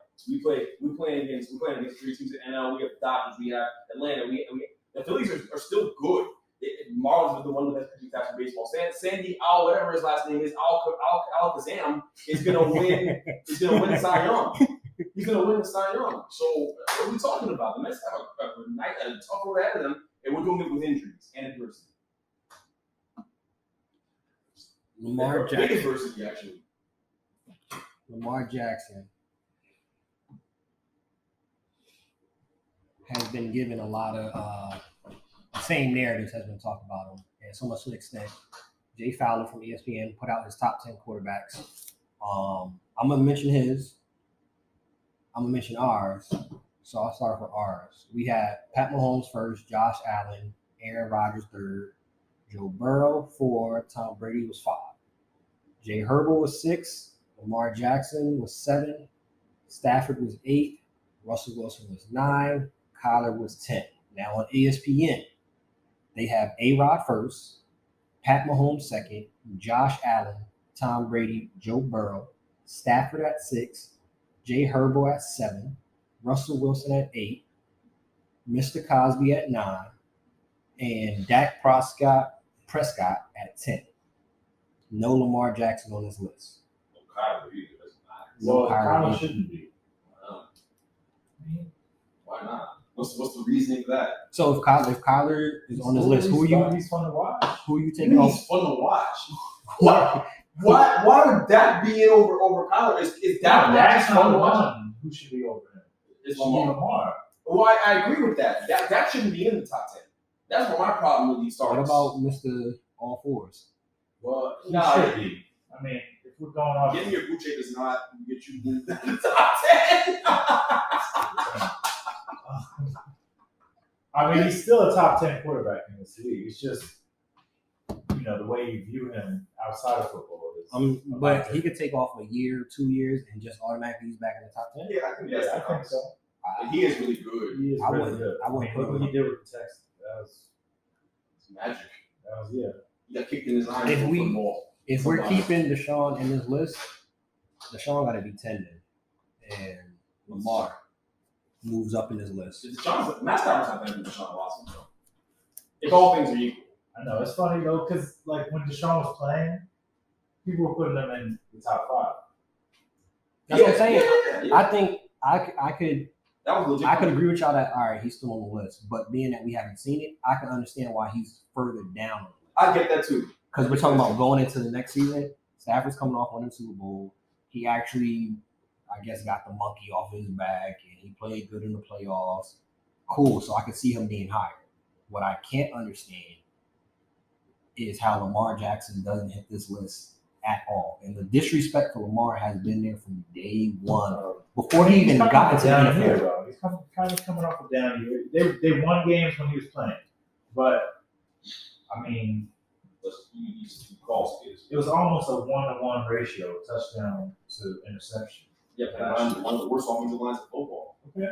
We're playing against 3 teams in the NL. We have the Dodgers. We have Atlanta. The Phillies are still good. Marlins are one of the best pitching staffs in baseball. Sandy whatever his last name is, Alakazam is gonna win. He's gonna win the Cy Young. He's gonna win the Cy Young. So what are we talking about? The Mets have a tough road ahead of them, and we're doing it with injuries and adversity. Lamar Jackson. Big adversity, actually. Lamar Jackson been given a lot of the same narratives has been talked about him, and so much to the extent. Jay Fowler from ESPN put out his top 10 quarterbacks. I'm gonna mention his. I'm gonna mention ours. So I'll start for ours. We had Pat Mahomes first, Josh Allen, Aaron Rodgers third, Joe Burrow 4, Tom Brady was 5. Jay Herbert was 6, Lamar Jackson was 7, Stafford was 8, Russell Wilson was 9, Kyler was 10. Now on ESPN, they have A-Rod first, Pat Mahomes second, Josh Allen, Tom Brady, Joe Burrow, Stafford at 6, Jay Herbert at 7, Russell Wilson at 8, Mr. Cosby at 9, and Dak Prescott at 10. No Lamar Jackson on this list. No Kyler either. That's Well, Kyler Kyler either. shouldn't be. why not? What's the reasoning for that? So if Kyler is on this list, who are He's fun to watch. you taking off? He's fun to watch. Why would Dak be in over Kyler? Is Dak That's fun to not watch? one. Who should be over him? It's It should be Lamar. Lamar. Well, I agree with that. That shouldn't be in the top 10. That's where my problem with these starters. What about Mr. All Fours? Well, He nah, should be. I mean, if we're going off. getting your Gucci does not get you in the top 10. I mean, he's still a top 10 quarterback in this league. It's just, the way you view him outside of football. Is But he could take off a year, 2 years, and just automatically he's back in the top 10. Yeah, I think that's I think so. He is really good. He is I really wouldn't- good. I wouldn't look put what him he did with the Texans. It's magic. That was He got kicked in his eyes If for we- football. If we're keeping Deshaun in this list, Deshaun got to be 10 then. And Lamar moves up in this list. Matt Stafford's not better than Deshaun Watson, though. If all things are equal. I know. It's funny, though, because, like, when Deshaun was playing, people were putting him in the top 5. That's what I'm saying. Yeah. I think I could That was legit. I could agree with y'all that all right, he's still on the list, but being that we haven't seen it, I can understand why he's further down on the list. I get that too. Because we're talking about going into the next season. Stafford's coming off winning the Super Bowl. He actually, I guess, got the monkey off his back, and he played good in the playoffs. Cool. So I could see him being higher. What I can't understand is how Lamar Jackson doesn't hit this list at all. And the disrespect for Lamar has been there from day one. Before he even got into the down here, NFL. though. He's kind of coming off of down here. They won games when he was playing, but I mean, it was almost a 1-to-1 ratio, touchdown to interception. Yeah, but one of the worst offensive lines in football. Okay.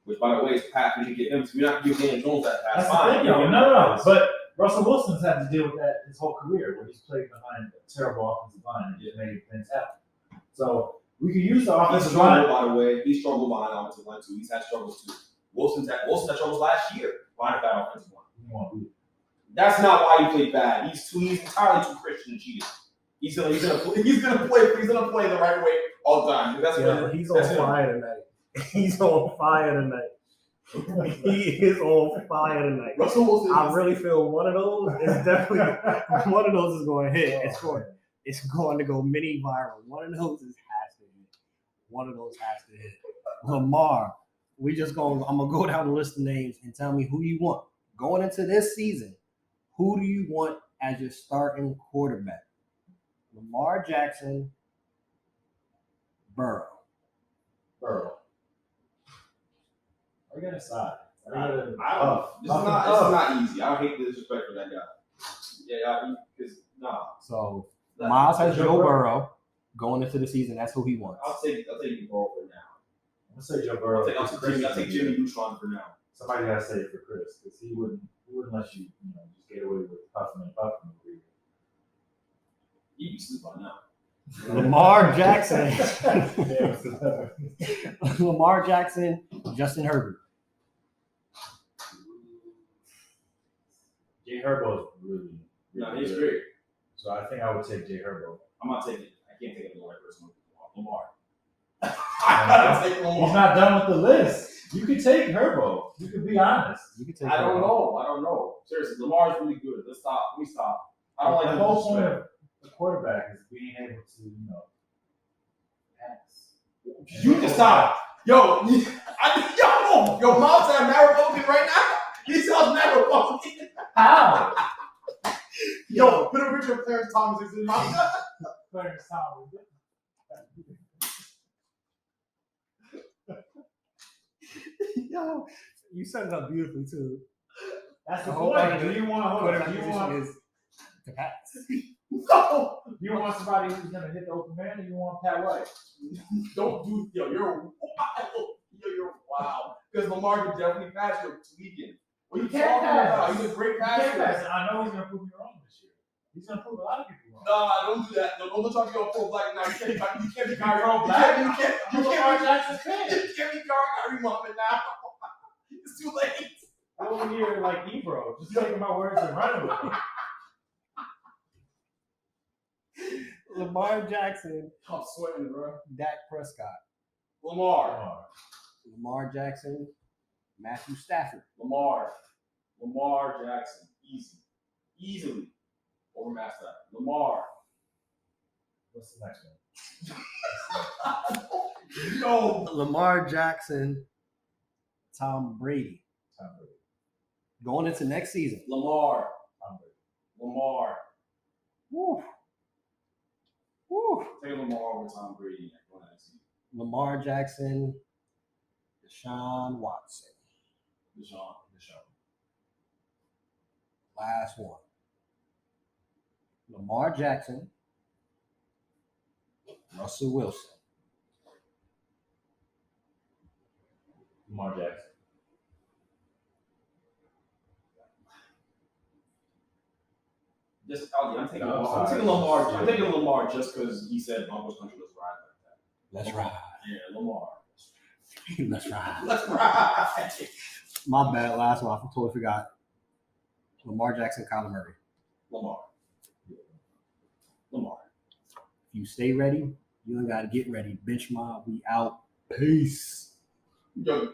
Which, by the way, is Pat. We should get him. We're not giving Dan Jones that pass. That's the Fine. thing, though. No. But Russell Wilson's had to deal with that his whole career, where he's played behind a terrible offensive line and just made things happen. So we could use the He's offensive line. struggled, by the way. He struggled behind offensive line too. He's had struggles too. Wilson had struggles last year behind a bad offensive line. You want to be- That's not why he played bad. He's entirely too Christian and cheated. He's gonna play the right way all the time. That's what He's that's on him. fire tonight. He's on fire tonight. He is on fire tonight. Russell Wilson. I really feel one of those is definitely one of those is going to hit. It's going to go mini viral. One of those has to hit. One of those has to hit. Lamar, I'm gonna go down the list of names and tell me who you want going into this season. Who do you want as your starting quarterback? Lamar Jackson, Burrow. I got to decide. This is not easy. I hate the disrespect for that guy. Yeah, because So Miles has Joe Burrow going into the season. That's who he wants. I'll take Burrow for now. I'm gonna say Joe Burrow. I'll take Jimmy Neutron for now. Somebody gotta say it for Chris, because he wouldn't let you, just get away with puffing and puffing. He'd be asleep by now. Lamar Jackson. Yeah. Lamar Jackson, Justin Herbert. Jay Herbo's really No, he's good. great. So I think I would take Jay Herbo. I'm not taking it. I can't take it the right person. Lamar. I gotta take He's Lamar. not done with the list. You could take Herbo. You could be honest. You can take I don't Herbert. know. Seriously, Lamar's really good. Let's stop. Let me stop. I don't like the the whole point disrespect. of the quarterback is being able to, pass. You can stop. Yo, Yo, Mom said I'm mad Republican right now. He sounds mad Republican. How? Yo, put a picture of Clarence Thomas in his mouth. Clarence Thomas. Yo, you set it up beautifully too. That's the The whole point. Do you want? Twitter Do you position want? is to pass. No, Do you want somebody who's gonna hit the open man, or you want Pat White? don't do. Yo, you're wild. Yo, you're wild. Because Lamar can definitely pass. You're tweaking. What are you Can't talking about? pass. He's a great You can't passer. pass. I know he's gonna prove you wrong this year. He's gonna prove a lot of people wrong. Nah, don't do that. Don't talk to your pro black now. You can't be Kyrie. Pro-black? You I'm a Lamar Jackson fan. can't be Kyrie Muhammad now. It's too late. Over here like Ebro, just taking my words and running with them. Lamar Jackson, I'm sweating, bro. Dak Prescott. Lamar Jackson, Matthew Stafford. Lamar Jackson. Easily over Matt Stafford. Lamar. What's the next one? No. Lamar Jackson, Tom Brady. Tom Brady. Going into next season. Lamar. Tom Brady. Lamar. Woo. Woo. Take Lamar over Tom Brady. Lamar Jackson, Deshaun Watson. Deshaun. Last one. Lamar Jackson, Russell Wilson. Lamar Jackson. I'm taking Lamar. I'm taking Lamar just because he said Broncos country. Let's ride like that. Let's ride. Yeah, Lamar. Let's ride. Let's ride. My bad. Last one. I totally forgot. Lamar Jackson, Kyler Murray. Lamar. If you stay ready, you ain't got to get ready. Bench mob, we out. Peace. Yo,